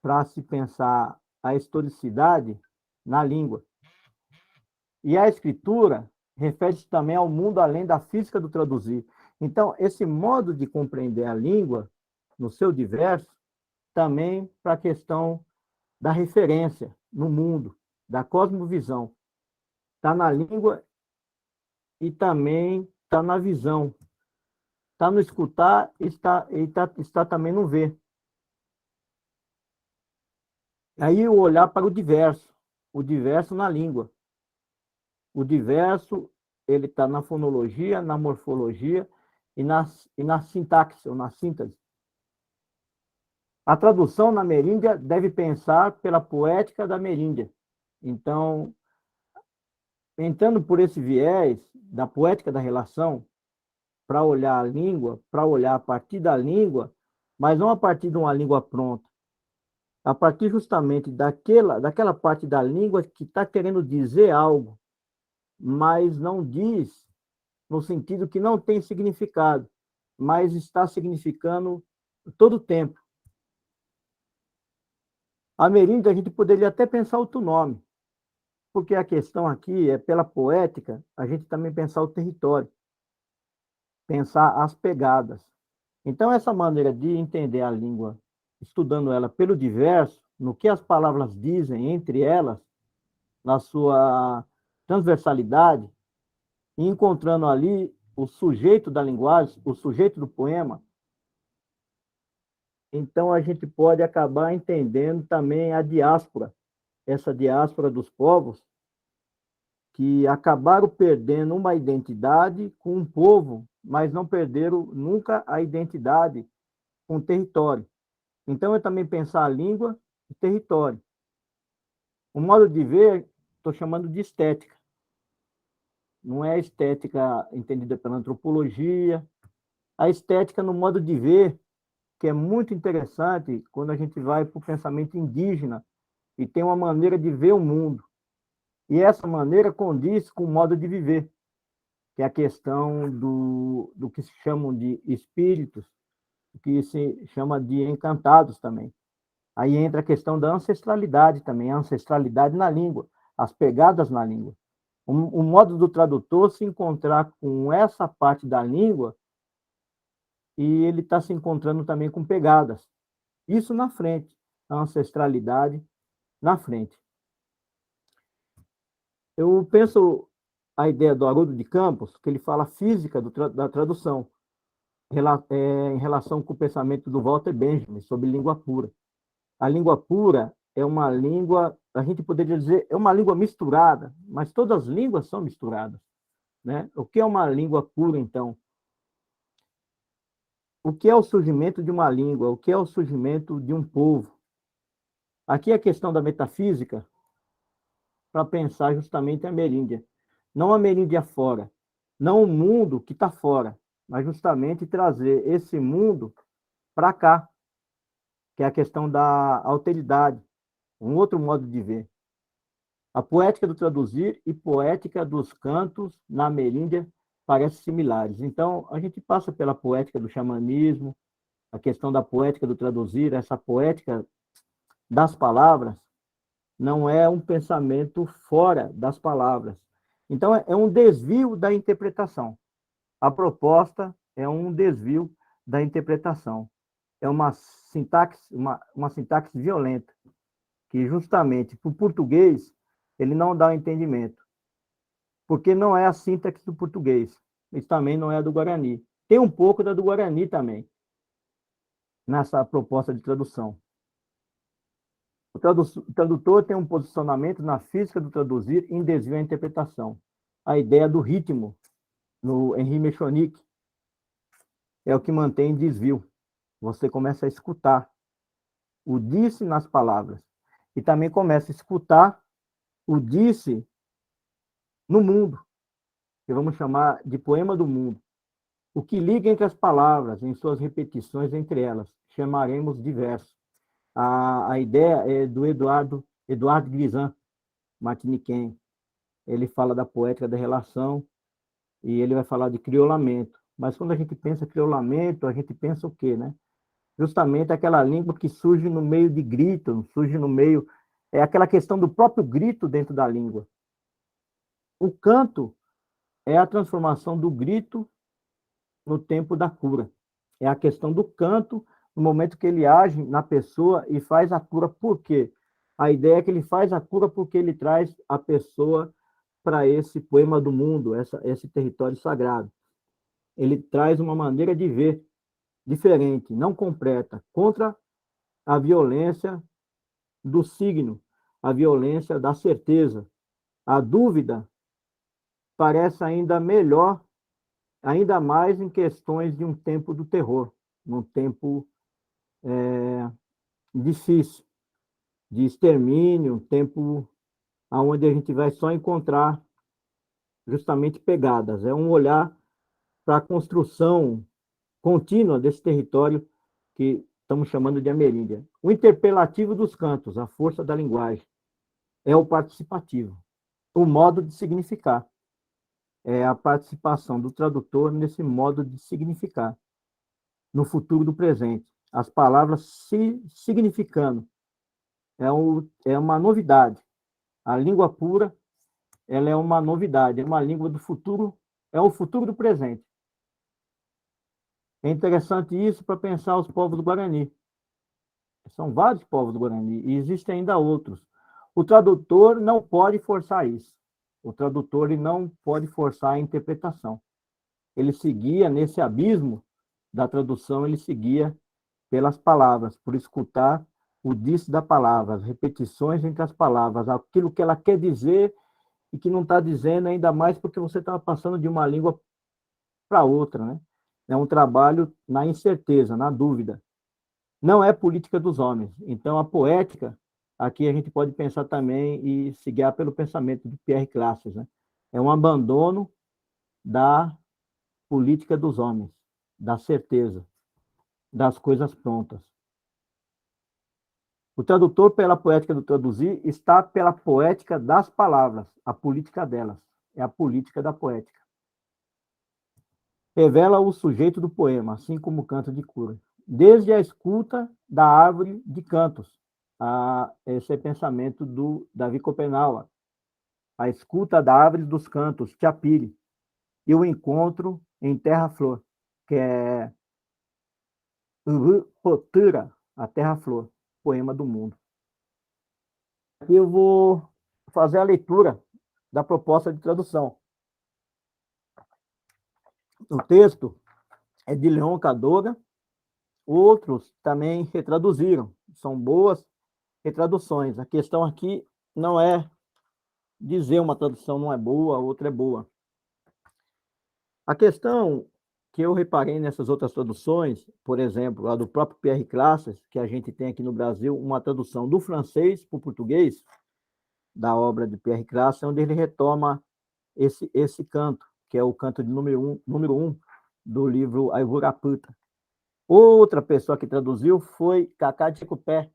para se pensar a historicidade na língua. E a escritura refere-se também ao mundo além da física do traduzir. Então, esse modo de compreender a língua, no seu diverso, também para a questão da referência no mundo, da cosmovisão. Está na língua e também está na visão. Está no escutar e está também no ver. Aí o olhar para o diverso na língua. O diverso, ele está na fonologia, na morfologia e na sintaxe, ou na síntese. A tradução na ameríndia deve pensar pela poética da ameríndia. Então, entrando por esse viés da poética da relação, para olhar a língua, para olhar a partir da língua, mas não a partir de uma língua pronta, a partir justamente daquela parte da língua que está querendo dizer algo, mas não diz no sentido que não tem significado, mas está significando todo o tempo. A ameríndia, a gente poderia até pensar outro nome, porque a questão aqui é, pela poética, a gente também pensar o território, pensar as pegadas. Então, essa maneira de entender a língua, estudando ela pelo diverso, no que as palavras dizem entre elas, na sua transversalidade, e encontrando ali o sujeito da linguagem, o sujeito do poema, então a gente pode acabar entendendo também a diáspora, essa diáspora dos povos que acabaram perdendo uma identidade com um povo, mas não perderam nunca a identidade com o território. Então, eu também pensar a língua e território. O modo de ver, estou chamando de estética. Não é a estética entendida pela antropologia. A estética no modo de ver, que é muito interessante quando a gente vai para o pensamento indígena e tem uma maneira de ver o mundo. E essa maneira condiz com o modo de viver, que é a questão do que se chamam de espíritos, que se chama de encantados também. Aí entra a questão da ancestralidade também, a ancestralidade na língua, as pegadas na língua. O modo do tradutor se encontrar com essa parte da língua e ele está se encontrando também com pegadas. Isso na frente, a ancestralidade na frente. Eu penso a ideia do Haroldo de Campos, que ele fala física da tradução, em relação com o pensamento do Walter Benjamin sobre língua pura. A língua pura é uma língua, a gente poderia dizer, é uma língua misturada, mas todas as línguas são misturadas, né? O que é uma língua pura, então? O que é o surgimento de uma língua? O que é o surgimento de um povo? Aqui é a questão da metafísica, para pensar justamente a ameríndia. Não a ameríndia fora, não o mundo que está fora, mas justamente trazer esse mundo para cá, que é a questão da alteridade, um outro modo de ver. A poética do traduzir e poética dos cantos na ameríndia parecem similares. Então, a gente passa pela poética do xamanismo, a questão da poética do traduzir, essa poética das palavras, não é um pensamento fora das palavras. Então, é um desvio da interpretação. A proposta é um desvio da interpretação. É uma sintaxe violenta, que justamente para o português ele não dá o entendimento, porque não é a sintaxe do português, isso também não é a do Guarani. Tem um pouco da do Guarani também, nessa proposta de tradução. O tradutor tem um posicionamento na física do traduzir em desvio à interpretação. A ideia do ritmo, no Henri Mechonic, é o que mantém desvio. Você começa a escutar o disse nas palavras e também começa a escutar o disse no mundo, que vamos chamar de poema do mundo. O que liga entre as palavras, em suas repetições entre elas, chamaremos de verso. A ideia é do Eduardo Glissant, martiniquense. Ele fala da poética da relação e ele vai falar de criolamento. Mas quando a gente pensa criolamento, a gente pensa o quê, né? Justamente aquela língua que surge no meio de grito, surge no meio... É aquela questão do próprio grito dentro da língua. O canto é a transformação do grito no tempo da cura. É a questão do canto, no momento que ele age na pessoa e faz a cura. Por quê? A ideia é que ele faz a cura porque ele traz a pessoa para esse poema do mundo, esse território sagrado. Ele traz uma maneira de ver diferente, não completa, contra a violência do signo, a violência da certeza. A dúvida parece ainda melhor, ainda mais em questões de um tempo do terror, num tempo difícil, de extermínio, um tempo onde a gente vai só encontrar justamente pegadas. É um olhar para a construção contínua desse território que estamos chamando de ameríndia. O interpelativo dos cantos, a força da linguagem, é o participativo, o modo de significar. É a participação do tradutor nesse modo de significar, no futuro do presente. As palavras se significando. É uma novidade. A língua pura, ela é uma novidade, é uma língua do futuro, é o futuro do presente. É interessante isso para pensar os povos do Guarani. São vários povos do Guarani, e existem ainda outros. O tradutor não pode forçar isso. O tradutor ele não pode forçar a interpretação. Ele seguia nesse abismo da tradução, ele seguia pelas palavras, por escutar o disse da palavra, as repetições entre as palavras, aquilo que ela quer dizer e que não está dizendo, ainda mais porque você está passando de uma língua para outra, né? É um trabalho na incerteza, na dúvida. Não é política dos homens. Então, a poética, aqui a gente pode pensar também e se guiar pelo pensamento de Pierre Classes, né? É um abandono da política dos homens, da certeza, das coisas prontas. O tradutor, pela poética do traduzir, está pela poética das palavras, a política delas. É a política da poética. Revela o sujeito do poema, assim como o canto de cura. Desde a escuta da árvore de cantos. Esse é o pensamento do Davi Copenau. A escuta da árvore dos cantos, Chapire. E o encontro em Terra-Flor, que é Potura, a Terra-Flor, poema do mundo. Aqui eu vou fazer a leitura da proposta de tradução. O texto é de Leon Cadorga, outros também retraduziram, são boas retraduções. A questão aqui não é dizer uma tradução não é boa, a outra é boa. A questão que eu reparei nessas outras traduções, por exemplo, a do próprio Pierre Classes, que a gente tem aqui no Brasil, uma tradução do francês para o português, da obra de Pierre Classes, onde ele retoma esse canto, que é o canto de número 1 do livro Aivuraputa. Outra pessoa que traduziu foi Cacá de Cupé,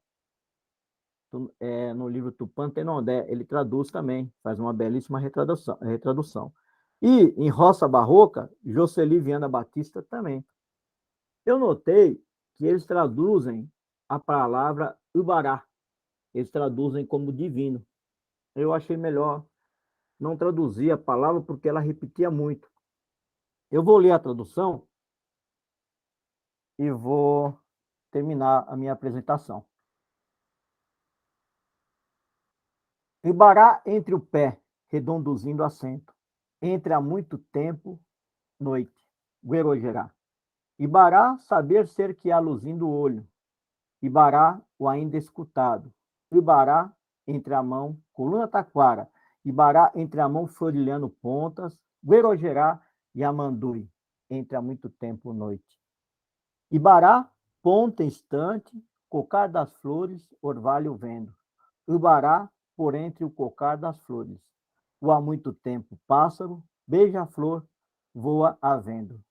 no livro Tupã Tenondé. Ele traduz também, faz uma belíssima retradução. E, em Roça Barroca, Jocely Viana Batista também. Eu notei que eles traduzem a palavra Ubará, eles traduzem como divino. Eu achei melhor não traduzir a palavra porque ela repetia muito. Eu vou ler a tradução e vou terminar a minha apresentação. Ibará entre o pé, redonduzindo assento, entre há muito tempo, noite, guerogerá. Ibará, saber ser que há luzindo o olho. Ibará, o ainda escutado. Ibará, entre a mão, coluna taquara. Ibará, entre a mão, florilhando pontas. Guerogerá e amandui, entre há muito tempo, noite. Ibará, ponta instante, cocar das flores, orvalho vendo. Ibará, por entre o cocar das flores. O há muito tempo, pássaro, beija-flor, voa havendo.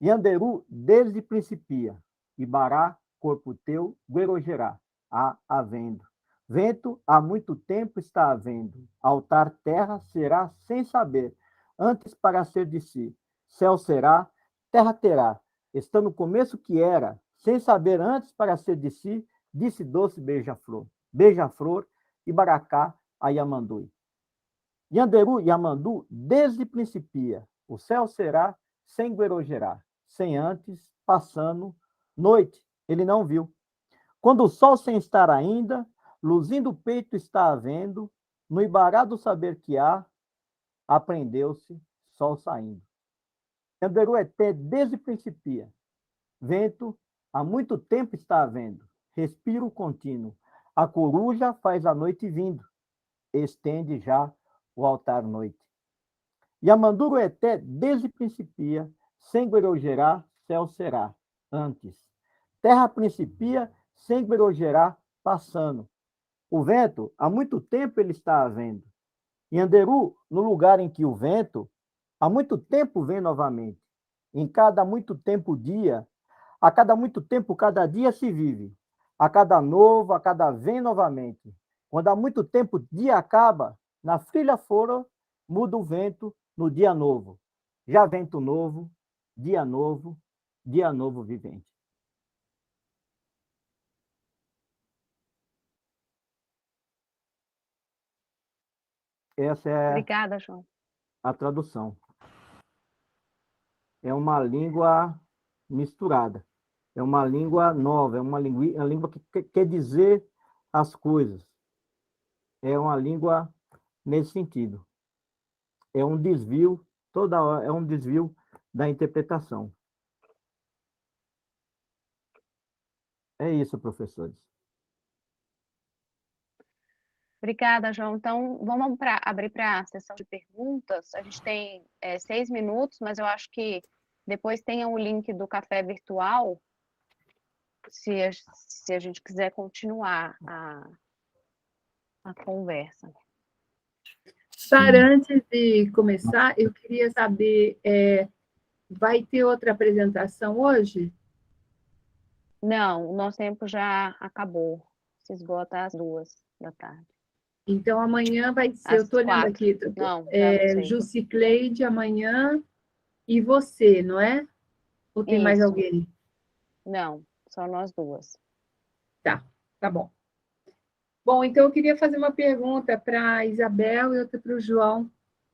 Yanderu, desde principia. Ibará, corpo teu, guerogerá, há havendo. Vento, há muito tempo está havendo. Altar, terra, será sem saber, antes para ser de si. Céu será, terra terá, está no começo que era, sem saber antes para ser de si, disse doce beija-flor. Beija-flor, Ibaracá, a Yamandui. Yanderu, Yamandu, desde principia, o céu será sem guerogerá, sem antes, passando, noite, ele não viu. Quando o sol sem estar ainda, luzindo o peito está havendo, no Ibará do saber que há, aprendeu-se, sol saindo. Yanderu Eté, desde principia, vento, há muito tempo está havendo, respiro contínuo, a coruja faz a noite vindo, estende já o altar noite. Yamanduro Eté, desde principia, sem guerogerá, céu será, antes. Terra principia, sem guerogerá, passando. O vento, há muito tempo ele está havendo. Yanderu, no lugar em que o vento, há muito tempo vem novamente. Em cada muito tempo dia, a cada muito tempo cada dia se vive. A cada novo, a cada vem novamente. Quando há muito tempo dia acaba, na frilha fora, muda o vento no dia novo. Já vento novo, dia novo vivente. Essa é Obrigada, João. a tradução. É uma língua misturada. É uma língua nova, é uma língua que quer dizer as coisas. É uma língua nesse sentido. É um desvio, toda hora é um desvio da interpretação. É isso, professores. Obrigada, João. Então, vamos abrir para a sessão de perguntas. A gente tem 6 minutos, mas eu acho que depois tenha o link do café virtual, se a gente quiser continuar a conversa. Sara, antes de começar, eu queria saber, vai ter outra apresentação hoje? Não, o nosso tempo já acabou. Se esgota às 2h. Então, amanhã vai ser, eu Às estou olhando 4h. aqui, Não, já não sei. Jusicleide amanhã e você, não é? Ou tem mais Isso. alguém? Não, só nós duas. Tá bom. Bom, então eu queria fazer uma pergunta para a Isabel e outra para o João,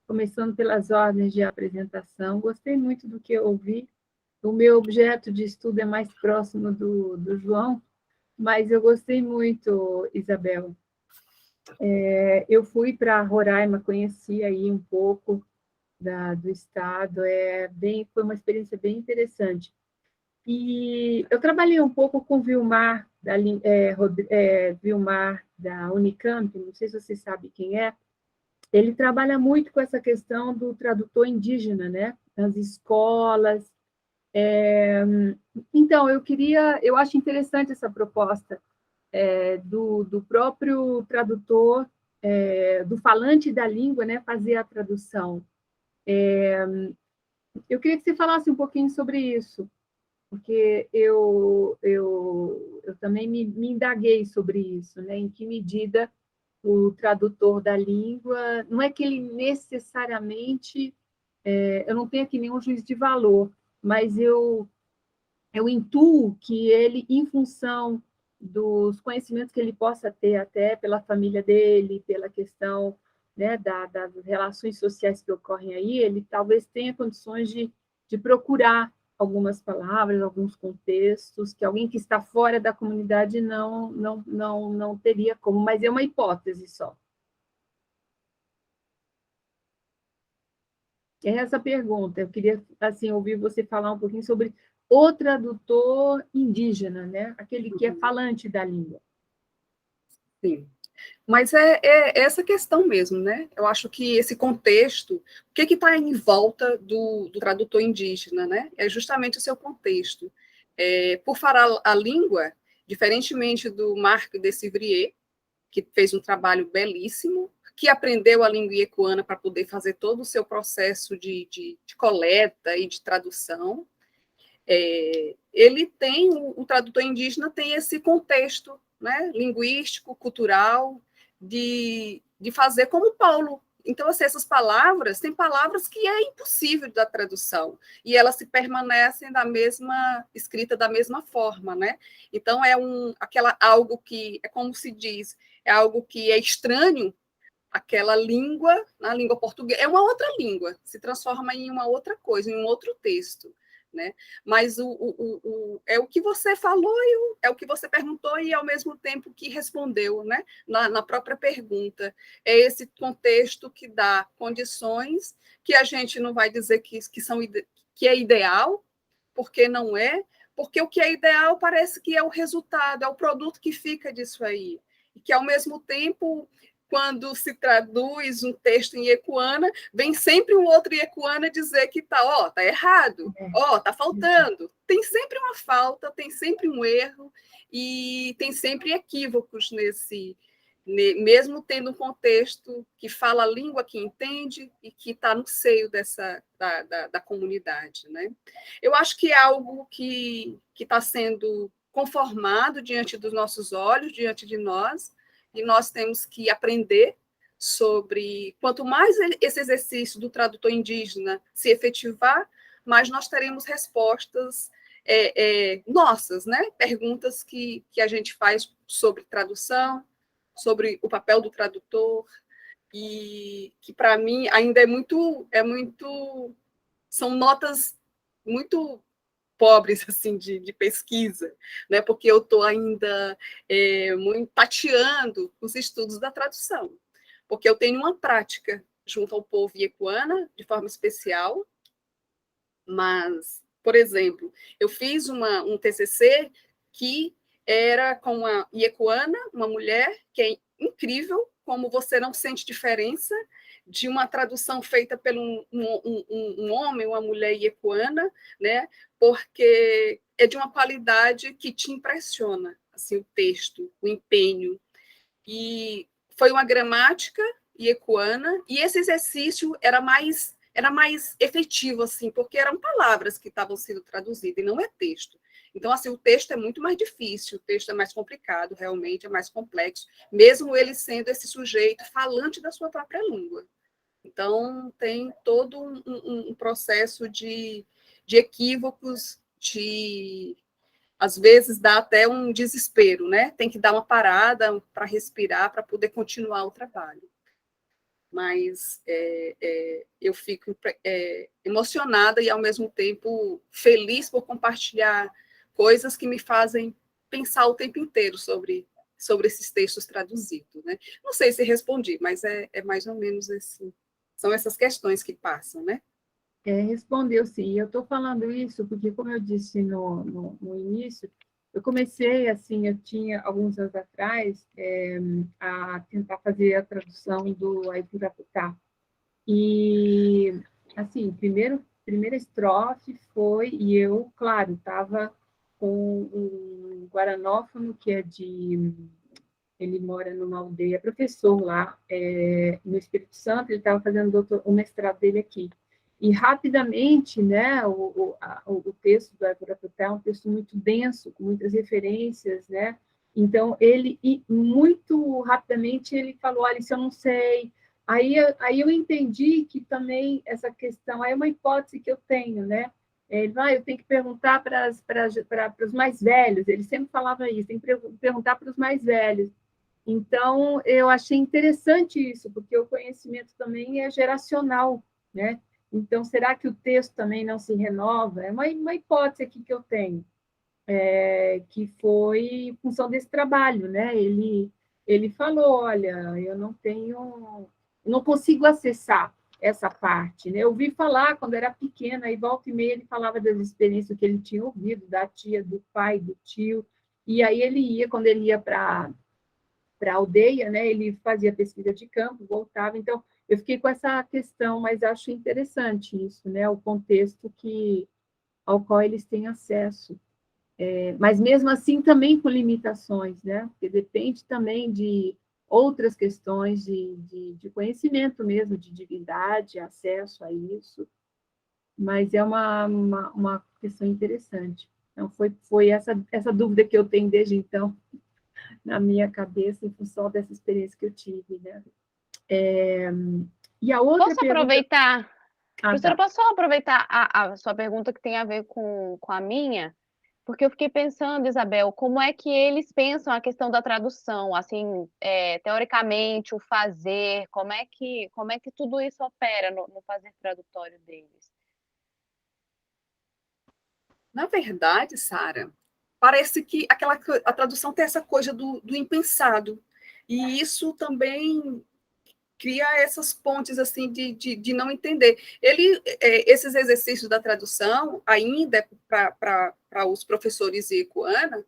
começando pelas ordens de apresentação. Gostei muito do que eu ouvi. O meu objeto de estudo é mais próximo do João, mas eu gostei muito, Isabel. Eu fui para Roraima, conheci aí um pouco do estado, foi uma experiência bem interessante. E eu trabalhei um pouco com Vilmar, Vilmar da Unicamp, não sei se você sabe quem é. Ele trabalha muito com essa questão do tradutor indígena, né? Nas escolas. Então, eu acho interessante essa proposta do próprio tradutor, do falante da língua, né? Fazer a tradução. Eu queria que você falasse um pouquinho sobre isso, porque eu também me indaguei sobre isso, né? Em que medida o tradutor da língua, não é que ele necessariamente, eu não tenho aqui nenhum juízo de valor, mas eu intuo que ele, em função dos conhecimentos que ele possa ter até pela família dele, pela questão, né, das relações sociais que ocorrem aí, ele talvez tenha condições de procurar algumas palavras, alguns contextos, que alguém que está fora da comunidade não teria como, mas é uma hipótese só. É essa pergunta. Eu queria assim ouvir você falar um pouquinho sobre o tradutor indígena, né? Aquele que é falante da língua. Sim. Mas é essa questão mesmo, né? Eu acho que esse contexto, o que está em volta do tradutor indígena, né? É justamente o seu contexto. Por falar a língua, diferentemente do Marc de Civrier, que fez um trabalho belíssimo, que aprendeu a língua iecuana para poder fazer todo o seu processo de coleta e de tradução, ele tem, o tradutor indígena tem esse contexto, né, linguístico, cultural, de fazer como Paulo Então, assim, essas palavras, tem palavras que é impossível da tradução, e elas se permanecem da mesma, escrita da mesma forma, né? Então, algo que, é como se diz, é algo que é estranho, aquela língua, na língua portuguesa, é uma outra língua, se transforma em uma outra coisa, em um outro texto, né? Mas é o que você falou, é o que você perguntou e, ao mesmo tempo, que respondeu, né? Na própria pergunta. É esse contexto que dá condições que a gente não vai dizer que é ideal, porque não é, porque o que é ideal parece que é o resultado, é o produto que fica disso aí. E que, ao mesmo tempo, quando se traduz um texto em iecuana, vem sempre um outro iecuana dizer que tá errado, tá faltando. Tem sempre uma falta, tem sempre um erro e tem sempre equívocos mesmo tendo um contexto que fala a língua que entende e que está no seio da comunidade, né? Eu acho que é algo que está sendo conformado diante dos nossos olhos, diante de nós, e nós temos que aprender sobre... Quanto mais esse exercício do tradutor indígena se efetivar, mais nós teremos respostas nossas, né? Perguntas que a gente faz sobre tradução, sobre o papel do tradutor, e que, para mim, ainda são notas muito pobres assim de pesquisa, né? Porque eu estou ainda muito tateando os estudos da tradução, porque eu tenho uma prática junto ao povo iecuana, de forma especial, mas, por exemplo, eu fiz um TCC que era com uma iecuana, uma mulher, que é incrível, como você não sente diferença de uma tradução feita por um homem, uma mulher iecuana, né? Porque é de uma qualidade que te impressiona, assim, o texto, o empenho. E foi uma gramática iecuana, e esse exercício era mais efetivo, assim, porque eram palavras que estavam sendo traduzidas, e não é texto. Então, assim, o texto é muito mais difícil, o texto é mais complicado, realmente, é mais complexo, mesmo ele sendo esse sujeito falante da sua própria língua. Então, tem todo um processo de equívocos, às vezes dá até um desespero, né? Tem que dar uma parada para respirar, para poder continuar o trabalho. Mas eu fico emocionada e, ao mesmo tempo, feliz por compartilhar coisas que me fazem pensar o tempo inteiro sobre esses textos traduzidos, né? Não sei se respondi, mas é mais ou menos assim. São essas questões que passam, né? Respondeu sim. Eu estou falando isso porque, como eu disse no início, eu comecei, assim, eu tinha, alguns anos atrás, a tentar fazer a tradução do Aipuraputá. E, assim, primeira estrofe foi, e eu, claro, estava com um guaranófono, que é ele mora numa aldeia, professor lá, no Espírito Santo, ele estava fazendo o mestrado dele aqui. E, rapidamente, né, o texto do Aipuraputá é um texto muito denso, com muitas referências, né? Então, muito rapidamente, ele falou, olha, isso eu não sei. Aí eu entendi que também essa questão, aí é uma hipótese que eu tenho, né? Ele vai, eu tenho que perguntar para os mais velhos, ele sempre falava isso, tem que perguntar para os mais velhos. Então, eu achei interessante isso, porque o conhecimento também é geracional, né? Então, será que o texto também não se renova? É uma hipótese aqui que eu tenho, que foi em função desse trabalho, né? Ele falou, olha, eu não consigo acessar essa parte, né? Eu ouvi falar quando era pequena, e volta e meia ele falava das experiências que ele tinha ouvido, da tia, do pai, do tio, e aí quando ele ia para a aldeia, né? Ele fazia pesquisa de campo, voltava, então eu fiquei com essa questão, mas acho interessante isso, né? O contexto ao qual eles têm acesso. Mas mesmo assim também com limitações, né? Porque depende também de outras questões de conhecimento mesmo, de divindade, acesso a isso, mas é uma questão interessante. Então, foi essa dúvida que eu tenho desde então na minha cabeça, em função dessa experiência que eu tive, né? E a outra Posso pergunta... aproveitar? Professora, tá. posso só aproveitar a sua pergunta que tem a ver com a minha? Porque eu fiquei pensando, Isabel, como é que eles pensam a questão da tradução, assim, teoricamente, o fazer, como é que tudo isso opera no fazer tradutório deles? Na verdade, Sara, parece que a tradução tem essa coisa do impensado. E isso também cria essas pontes assim de não entender. Esses exercícios da tradução, ainda para os professores e Ecoana,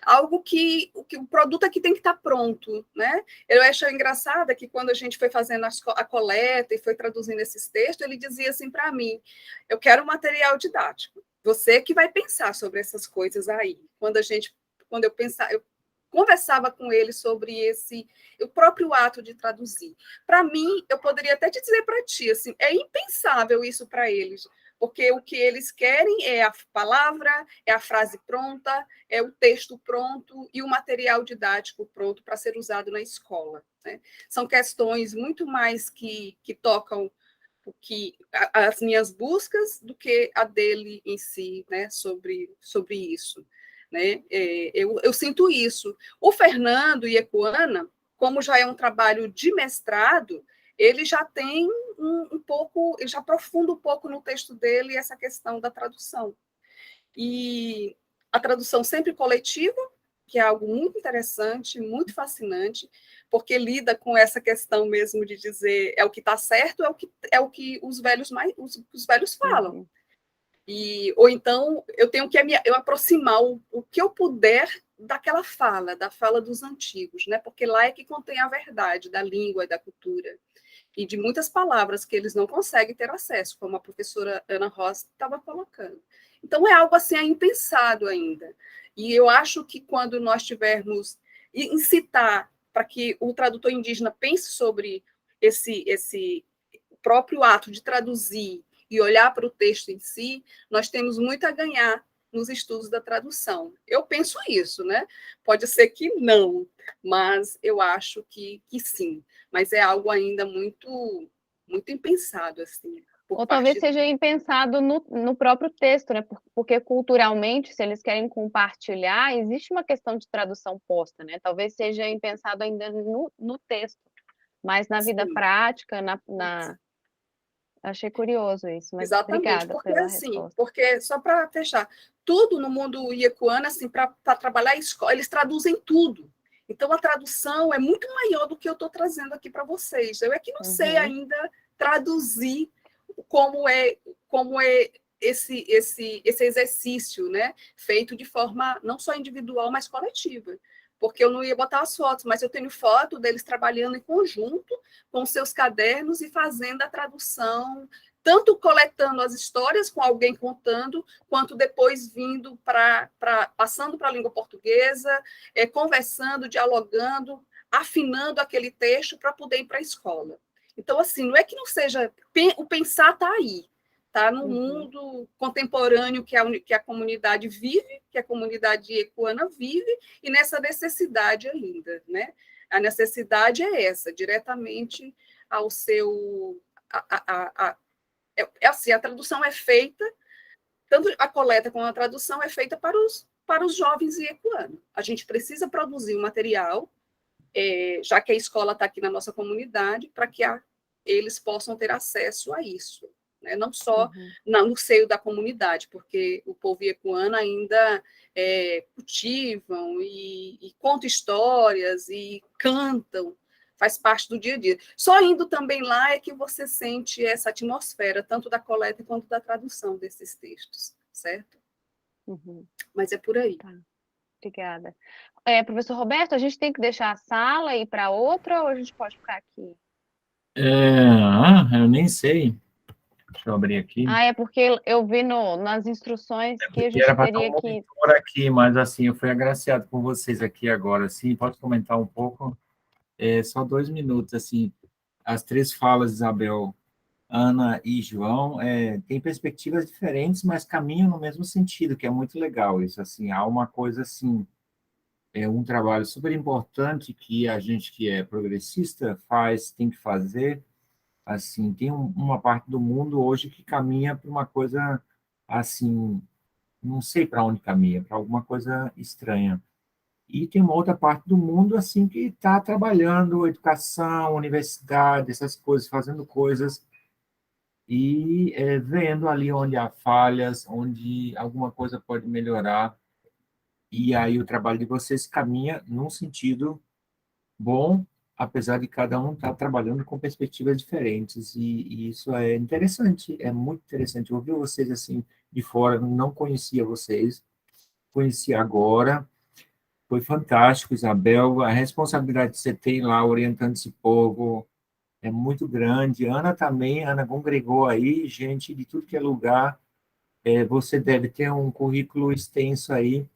algo que o produto aqui tem que estar pronto, né? Eu acho engraçado que quando a gente foi fazendo a coleta e foi traduzindo esses textos, ele dizia assim para mim: eu quero um material didático. Você que vai pensar sobre essas coisas aí. Quando eu conversava com ele sobre o próprio ato de traduzir. Para mim, eu poderia até te dizer para ti, assim, é impensável isso para eles, porque o que eles querem é a palavra, é a frase pronta, é o texto pronto e o material didático pronto para ser usado na escola, né? São questões muito mais que tocam as minhas buscas do que a dele em si, né, sobre isso. Né? Eu sinto isso. O Fernando e a Ecoana, como já é um trabalho de mestrado, ele já tem um pouco, ele já aprofunda um pouco no texto dele essa questão da tradução. E a tradução sempre coletiva, que é algo muito interessante, muito fascinante, porque lida com essa questão mesmo de dizer é o que está certo, é o que os velhos falam. Uhum. Ou então eu tenho que eu aproximar o que eu puder daquela da fala dos antigos, né? Porque lá é que contém a verdade da língua e da cultura e de muitas palavras que eles não conseguem ter acesso, como a professora Ana Rosa estava colocando. Então é algo assim impensado ainda. E eu acho que quando nós tivermos incitar para que o tradutor indígena pense sobre esse próprio ato de traduzir e olhar para o texto em si, nós temos muito a ganhar nos estudos da tradução. Eu penso isso, né? Pode ser que não, mas eu acho que sim. Mas é algo ainda muito impensado, assim. Ou talvez seja impensado no próprio texto, né? Porque culturalmente, se eles querem compartilhar, existe uma questão de tradução posta, né? Talvez seja impensado ainda no texto, mas na vida prática, Achei curioso isso, mas exatamente, obrigada porque pela assim, resposta. porque só para fechar, tudo no mundo iacuano, assim, para trabalhar a escola, eles traduzem tudo. Então a tradução é muito maior do que eu estou trazendo aqui para vocês. Eu é que não sei ainda traduzir como é esse exercício, né, feito de forma não só individual, mas coletiva. Porque eu não ia botar as fotos, mas eu tenho foto deles trabalhando em conjunto com seus cadernos e fazendo a tradução, tanto coletando as histórias com alguém contando, quanto depois vindo passando para a língua portuguesa, conversando, dialogando, afinando aquele texto para poder ir para a escola. Então, assim, não é que não seja... O pensar está aí, está no mundo contemporâneo que a comunidade vive, que a comunidade ecoana vive, e nessa necessidade ainda, né? A necessidade é essa, diretamente ao seu... assim, a tradução é feita, tanto a coleta como a tradução é feita para os jovens ecoanos. A gente precisa produzir um material, já que a escola está aqui na nossa comunidade, para que eles possam ter acesso a isso, né? Não só no seio da comunidade, porque o povo iacuano ainda cultivam e contam histórias e cantam, faz parte do dia a dia. Só indo também lá é que você sente essa atmosfera, tanto da coleta quanto da tradução desses textos, certo? Mas é por aí. Tá. Obrigada. Professor Roberto, a gente tem que deixar a sala e ir para outra ou a gente pode ficar aqui? Eu nem sei. Deixa eu abrir aqui. É porque eu vi nas instruções que a gente Era para teria estar um que... monitor aqui, mas assim, eu fui agraciado por vocês aqui agora. Assim, pode comentar um pouco? Só 2 minutos, assim. As 3 falas, Isabel, Ana e João, têm perspectivas diferentes, mas caminham no mesmo sentido, que é muito legal isso. Assim, há uma coisa assim, um trabalho super importante que a gente que é progressista tem que fazer, Assim, tem uma parte do mundo hoje que caminha para uma coisa, assim, não sei para onde caminha, para alguma coisa estranha. E tem uma outra parte do mundo, assim, que está trabalhando educação, universidade, essas coisas, fazendo coisas e vendo ali onde há falhas, onde alguma coisa pode melhorar. E aí o trabalho de vocês caminha num sentido bom, apesar de cada um estar trabalhando com perspectivas diferentes. E isso é interessante, é muito interessante. Eu ouvi vocês assim de fora, não conhecia vocês, conheci agora. Foi fantástico, Isabel. A responsabilidade que você tem lá orientando esse povo é muito grande. Ana também, Ana congregou aí gente de tudo que é lugar. Você deve ter um currículo extenso aí,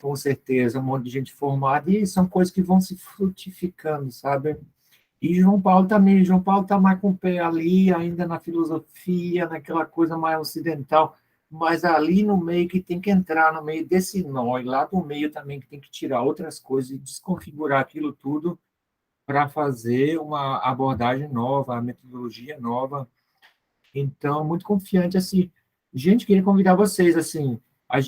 com certeza, um monte de gente formada, e são coisas que vão se frutificando, sabe? E João Paulo também, João Paulo está mais com o pé ali, ainda na filosofia, naquela coisa mais ocidental, mas ali no meio que tem que entrar, no meio desse nó, e lá do meio também que tem que tirar outras coisas e desconfigurar aquilo tudo para fazer uma abordagem nova, uma metodologia nova. Então, muito confiante, assim. Gente, queria convidar vocês, assim,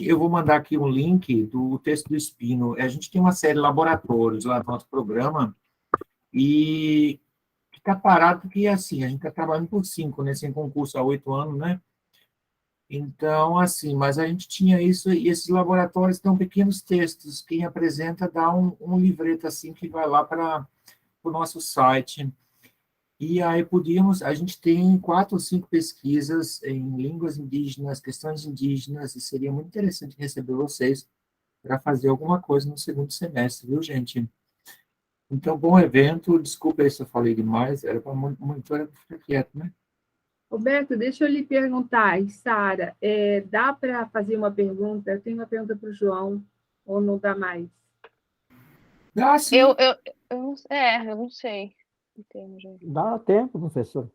eu vou mandar aqui um link do texto do Espino. A gente tem uma série de laboratórios lá no nosso programa, e fica parado porque, assim, a gente está trabalhando por 5, né, sem concurso há 8 anos, né? Então, assim, mas a gente tinha isso, e esses laboratórios dão pequenos textos. Quem apresenta dá um livreto, assim, que vai lá para o nosso site. E aí a gente tem 4 ou 5 pesquisas em línguas indígenas, questões indígenas, e seria muito interessante receber vocês para fazer alguma coisa no segundo semestre, viu, gente? Então, bom evento. Desculpa aí se eu falei demais, era para monitor ficar quieto, né? Roberto, deixa eu lhe perguntar, e Sara, dá para fazer uma pergunta? Eu tenho uma pergunta para o João, ou não dá mais? Ah, sim. Eu não sei. Em termos de... Dá tempo, professor.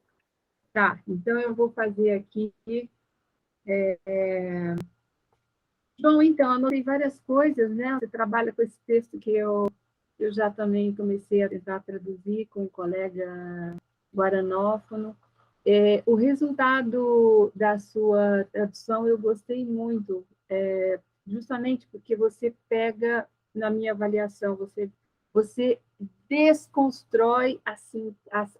Tá, então eu vou fazer aqui. João, então, anotei várias coisas, né? Você trabalha com esse texto que eu já também comecei a tentar traduzir com um colega guaranófono. O resultado da sua tradução eu gostei muito, justamente porque você pega, na minha avaliação, você desconstrói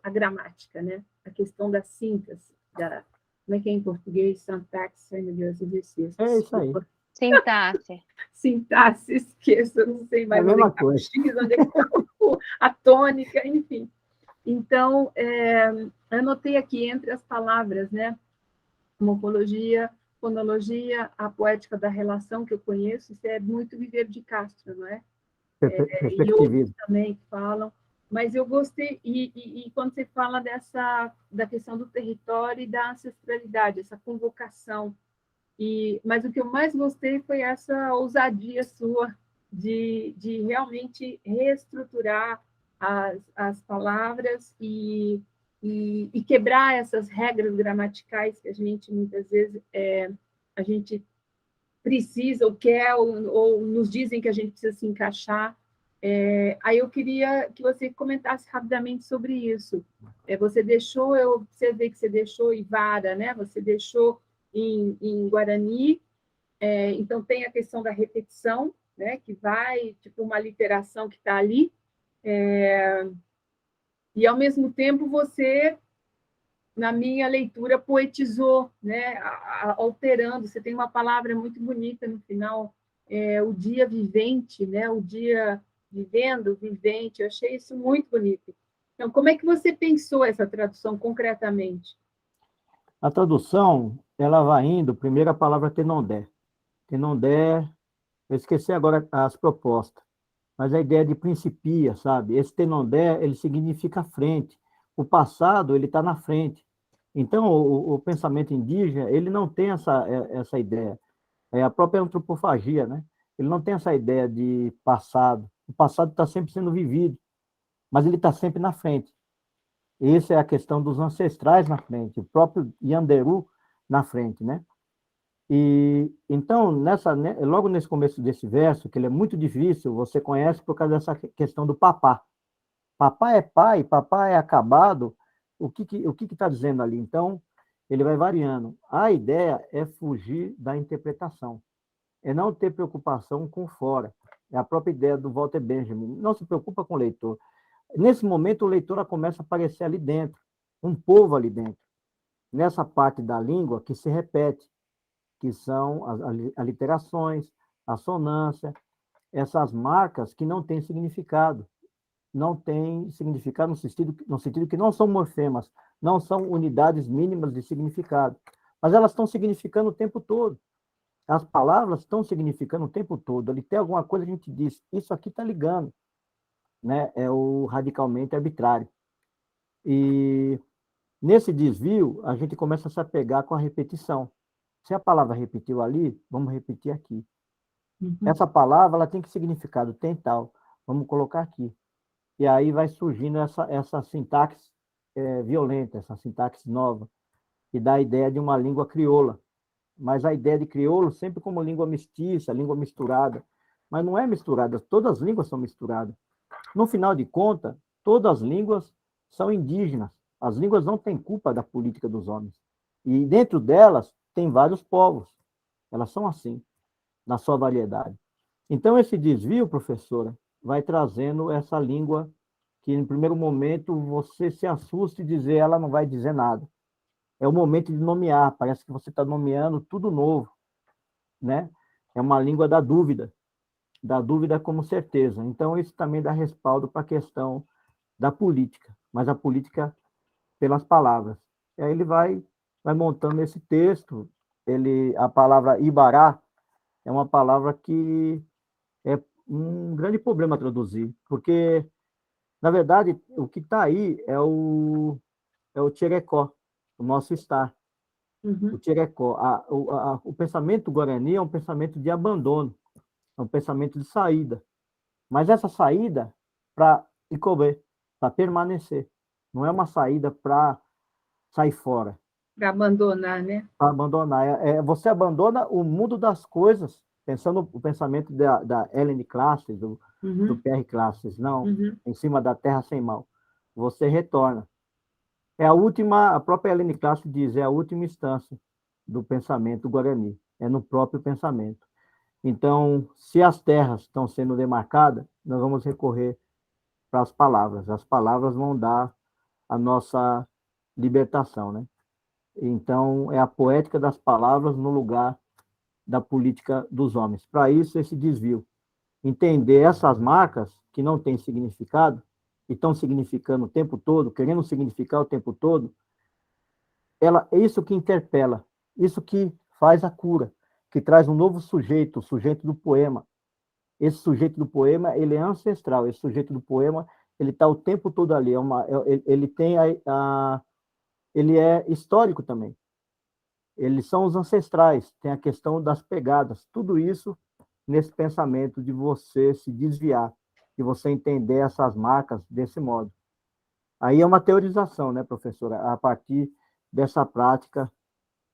a gramática, né? A questão da síntese, como é que é em português? Sintaxe, ai meu Deus, exercício. É isso aí. Sintaxe. Sintaxe, esqueço, não sei mais É a onde é mesma que está o coisa. X, onde é que está a tônica, enfim. Então, anotei aqui entre as palavras, né? Morfologia, fonologia, a poética da relação, que eu conheço, isso é muito Viveiro de Castro, não é? E outros Perspectivismo. também que falam. Mas eu gostei, e quando você fala da questão do território e da ancestralidade, essa convocação. Mas o que eu mais gostei foi essa ousadia sua de realmente reestruturar as palavras e quebrar essas regras gramaticais que a gente, muitas vezes, a gente precisa ou quer, ou nos dizem que a gente precisa se encaixar. Aí eu queria que você comentasse rapidamente sobre isso. Você deixou, eu observei que você deixou Ivara, né? Você deixou em Guarani, então tem a questão da repetição, né? Que vai, tipo, uma literação que está ali, e, ao mesmo tempo, você, na minha leitura, poetizou, né? Alterando. Você tem uma palavra muito bonita no final, o dia vivente, né? O dia vivendo, vivente. Eu achei isso muito bonito. Então, como é que você pensou essa tradução concretamente? A tradução, ela vai indo, primeiro a palavra Tenondé. Tenondé, eu esqueci agora as propostas, mas a ideia de principia, sabe? Esse Tenondé, ele significa frente. O passado, ele está na frente. Então, o pensamento indígena, ele não tem essa ideia. É a própria antropofagia, né? Ele não tem essa ideia de passado. O passado está sempre sendo vivido, mas ele está sempre na frente. Essa é a questão dos ancestrais na frente, o próprio Yanderu na frente, né? E então, logo nesse começo desse verso, que ele é muito difícil, você conhece por causa dessa questão do papá. Papá é pai, papá é acabado, o que está dizendo ali? Então, ele vai variando. A ideia é fugir da interpretação, é não ter preocupação com fora. É a própria ideia do Walter Benjamin. Não se preocupa com o leitor. Nesse momento, o leitor começa a aparecer ali dentro, um povo ali dentro, nessa parte da língua que se repete, que são as aliterações, a sonância, essas marcas que não têm significado. Não têm significado no sentido que não são morfemas, não são unidades mínimas de significado, mas elas estão significando o tempo todo. As palavras estão significando o tempo todo. Ali tem alguma coisa que a gente diz, isso aqui está ligando, né? É o radicalmente arbitrário. E nesse desvio, a gente começa a se apegar com a repetição. Se a palavra repetiu ali, vamos repetir aqui. Essa palavra ela tem que significado, tem tal, vamos colocar aqui. E aí vai surgindo essa sintaxe violenta, essa sintaxe nova, que dá a ideia de uma língua crioula. Mas a ideia de crioulo sempre como língua mestiça, língua misturada. Mas não é misturada, todas as línguas são misturadas. No final de contas, todas as línguas são indígenas. As línguas não têm culpa da política dos homens. E dentro delas tem vários povos. Elas são assim, na sua variedade. Então, esse desvio, professora, vai trazendo essa língua que, em primeiro momento, você se assusta e dizer ela não vai dizer nada. É o momento de nomear, parece que você está nomeando tudo novo, né? É uma língua da dúvida como certeza. Então, isso também dá respaldo para a questão da política, mas a política pelas palavras. E aí ele vai montando esse texto, a palavra ibará é uma palavra que é um grande problema traduzir, porque, na verdade, o que está aí é o tcherecó, o nosso estar. O tcherecó. O pensamento guarani é um pensamento de abandono, é um pensamento de saída. Mas essa saída para icobê, para permanecer. Não é uma saída para sair fora. Para abandonar, né? Para abandonar. Você abandona o mundo das coisas, pensando o pensamento da Ellen Classes, do Pierre Classes, não, em cima da terra sem mal. Você retorna. A própria Ellen Classes diz, é a última instância do pensamento guarani, é no próprio pensamento. Então, se as terras estão sendo demarcadas, nós vamos recorrer para as palavras. As palavras vão dar a nossa libertação, né? Então, é a poética das palavras no lugar da política dos homens. Para isso, esse desvio. Entender essas marcas que não têm significado, que estão significando o tempo todo, querendo significar o tempo todo, é isso que interpela, isso que faz a cura, que traz um novo sujeito, o sujeito do poema. Esse sujeito do poema, ele é ancestral, esse sujeito do poema, ele está o tempo todo ali, ele tem ele é histórico também. Eles são os ancestrais, tem a questão das pegadas, tudo isso nesse pensamento de você se desviar, de você entender essas marcas desse modo. Aí é uma teorização, né, professora, a partir dessa prática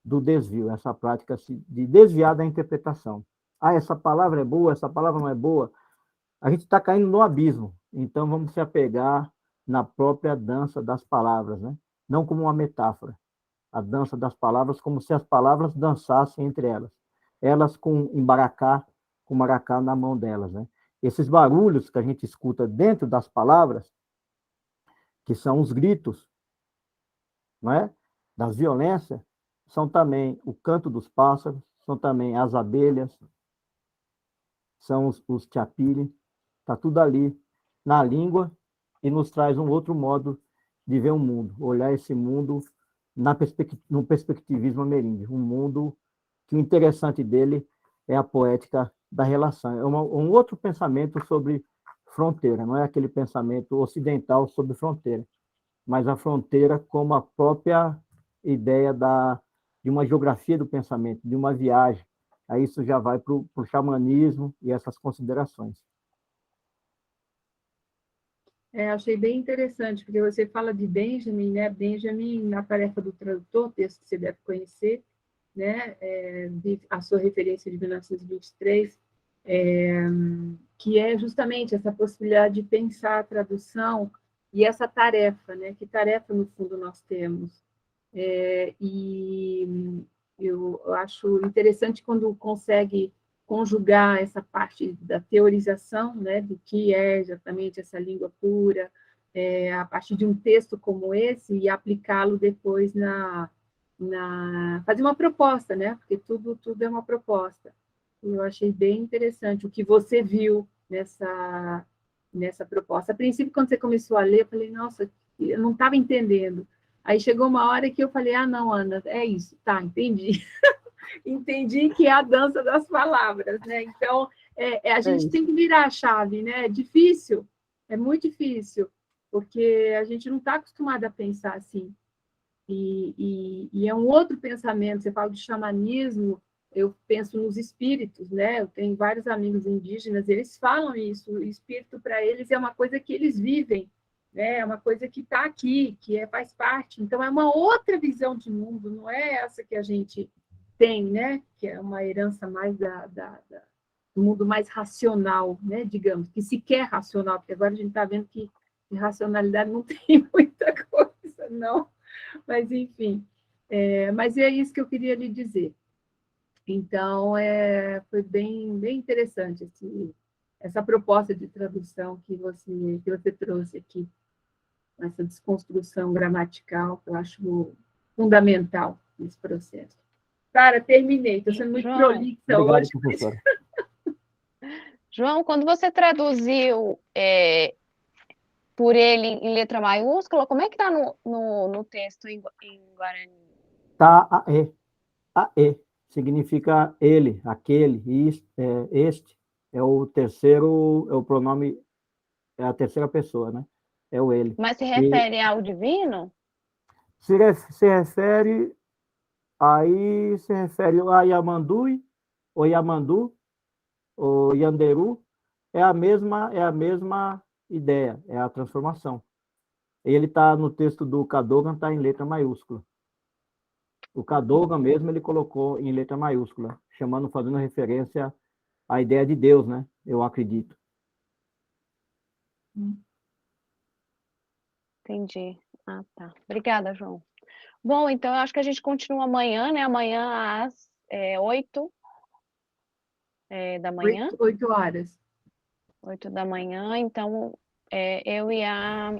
do desvio, essa prática de desviar da interpretação. Essa palavra é boa, essa palavra não é boa. A gente está caindo no abismo, então vamos se apegar na própria dança das palavras, né? Não como uma metáfora. A dança das palavras como se as palavras dançassem entre elas. Elas com maracá na mão delas, né? Esses barulhos que a gente escuta dentro das palavras, que são os gritos, não é? Das violências, são também o canto dos pássaros, são também as abelhas, são os tiapiri, está tudo ali na língua e nos traz um outro modo de ver o mundo, olhar esse mundo no perspectivismo ameríndio, um mundo que o interessante dele é a poética da relação, é um outro pensamento sobre fronteira, não é aquele pensamento ocidental sobre fronteira, mas a fronteira como a própria ideia de uma geografia do pensamento, de uma viagem. Aí isso já vai para o xamanismo e essas considerações. Achei bem interessante, porque você fala de Benjamin, né? Benjamin, na tarefa do tradutor, texto que você deve conhecer, né? A sua referência de 1923, que é justamente essa possibilidade de pensar a tradução e essa tarefa, né? Que tarefa, no fundo, nós temos? E eu acho interessante quando consegue conjugar essa parte da teorização, né, do que é exatamente essa língua pura, a partir de um texto como esse, e aplicá-lo depois fazer uma proposta, né, porque tudo é uma proposta. Eu achei bem interessante o que você viu nessa proposta. A princípio, quando você começou a ler, eu falei, nossa, eu não estava entendendo. Aí chegou uma hora que eu falei, não, Ana, é isso, tá, entendi. Entendi que é a dança das palavras, né? Então, a gente tem que virar a chave, né? É difícil, é muito difícil, porque a gente não está acostumado a pensar assim. E é um outro pensamento, você fala de xamanismo, eu penso nos espíritos, né? Eu tenho vários amigos indígenas, eles falam isso, o espírito para eles é uma coisa que eles vivem, né? É uma coisa que está aqui, faz parte. Então, é uma outra visão de mundo, não é essa que a gente tem, né? Que é uma herança mais do mundo mais racional, né? Digamos, que sequer racional, porque agora a gente está vendo que racionalidade não tem muita coisa, não. Mas, enfim, mas é isso que eu queria lhe dizer. Então, foi bem interessante essa proposta de tradução que você trouxe aqui, essa desconstrução gramatical, que eu acho fundamental nesse processo. Cara, terminei, estou sendo muito prolixa Obrigado, hoje. professora. João, quando você traduziu por ele em letra maiúscula, como é que está no texto em Guarani? Tá, ae. Significa ele, aquele, este. É o terceiro, é o pronome, é a terceira pessoa, né? É o ele. Mas se E refere ao divino? se refere, aí se refere a Yamandui, ou Yamandu, ou Yanderu, é a mesma ideia, é a transformação. Ele está no texto do Cadogan, está em letra maiúscula. O Cadogan mesmo ele colocou em letra maiúscula, fazendo referência à ideia de Deus, né? Eu acredito. Entendi. Ah, tá. Obrigada, João. Bom, então eu acho que a gente continua amanhã, né? Amanhã às 8 da manhã. 8 horas. 8 da manhã. Então, eu e a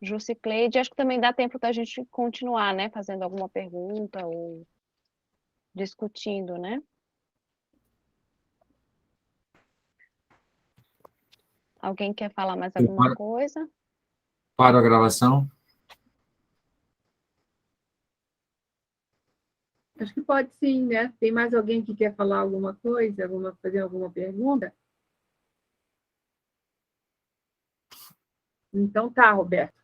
Jucicleide, acho que também dá tempo da gente continuar, né? Fazendo alguma pergunta ou discutindo, né? Alguém quer falar mais alguma coisa? Para a gravação. Acho que pode sim, né? Tem mais alguém que quer falar alguma coisa, fazer alguma pergunta? Então tá, Roberto.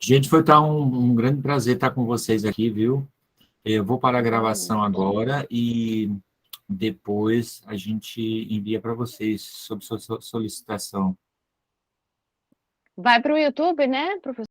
Gente, foi um grande prazer estar com vocês aqui, viu? Eu vou para a gravação agora e depois a gente envia para vocês sob sua solicitação. Vai para o YouTube, né, professor?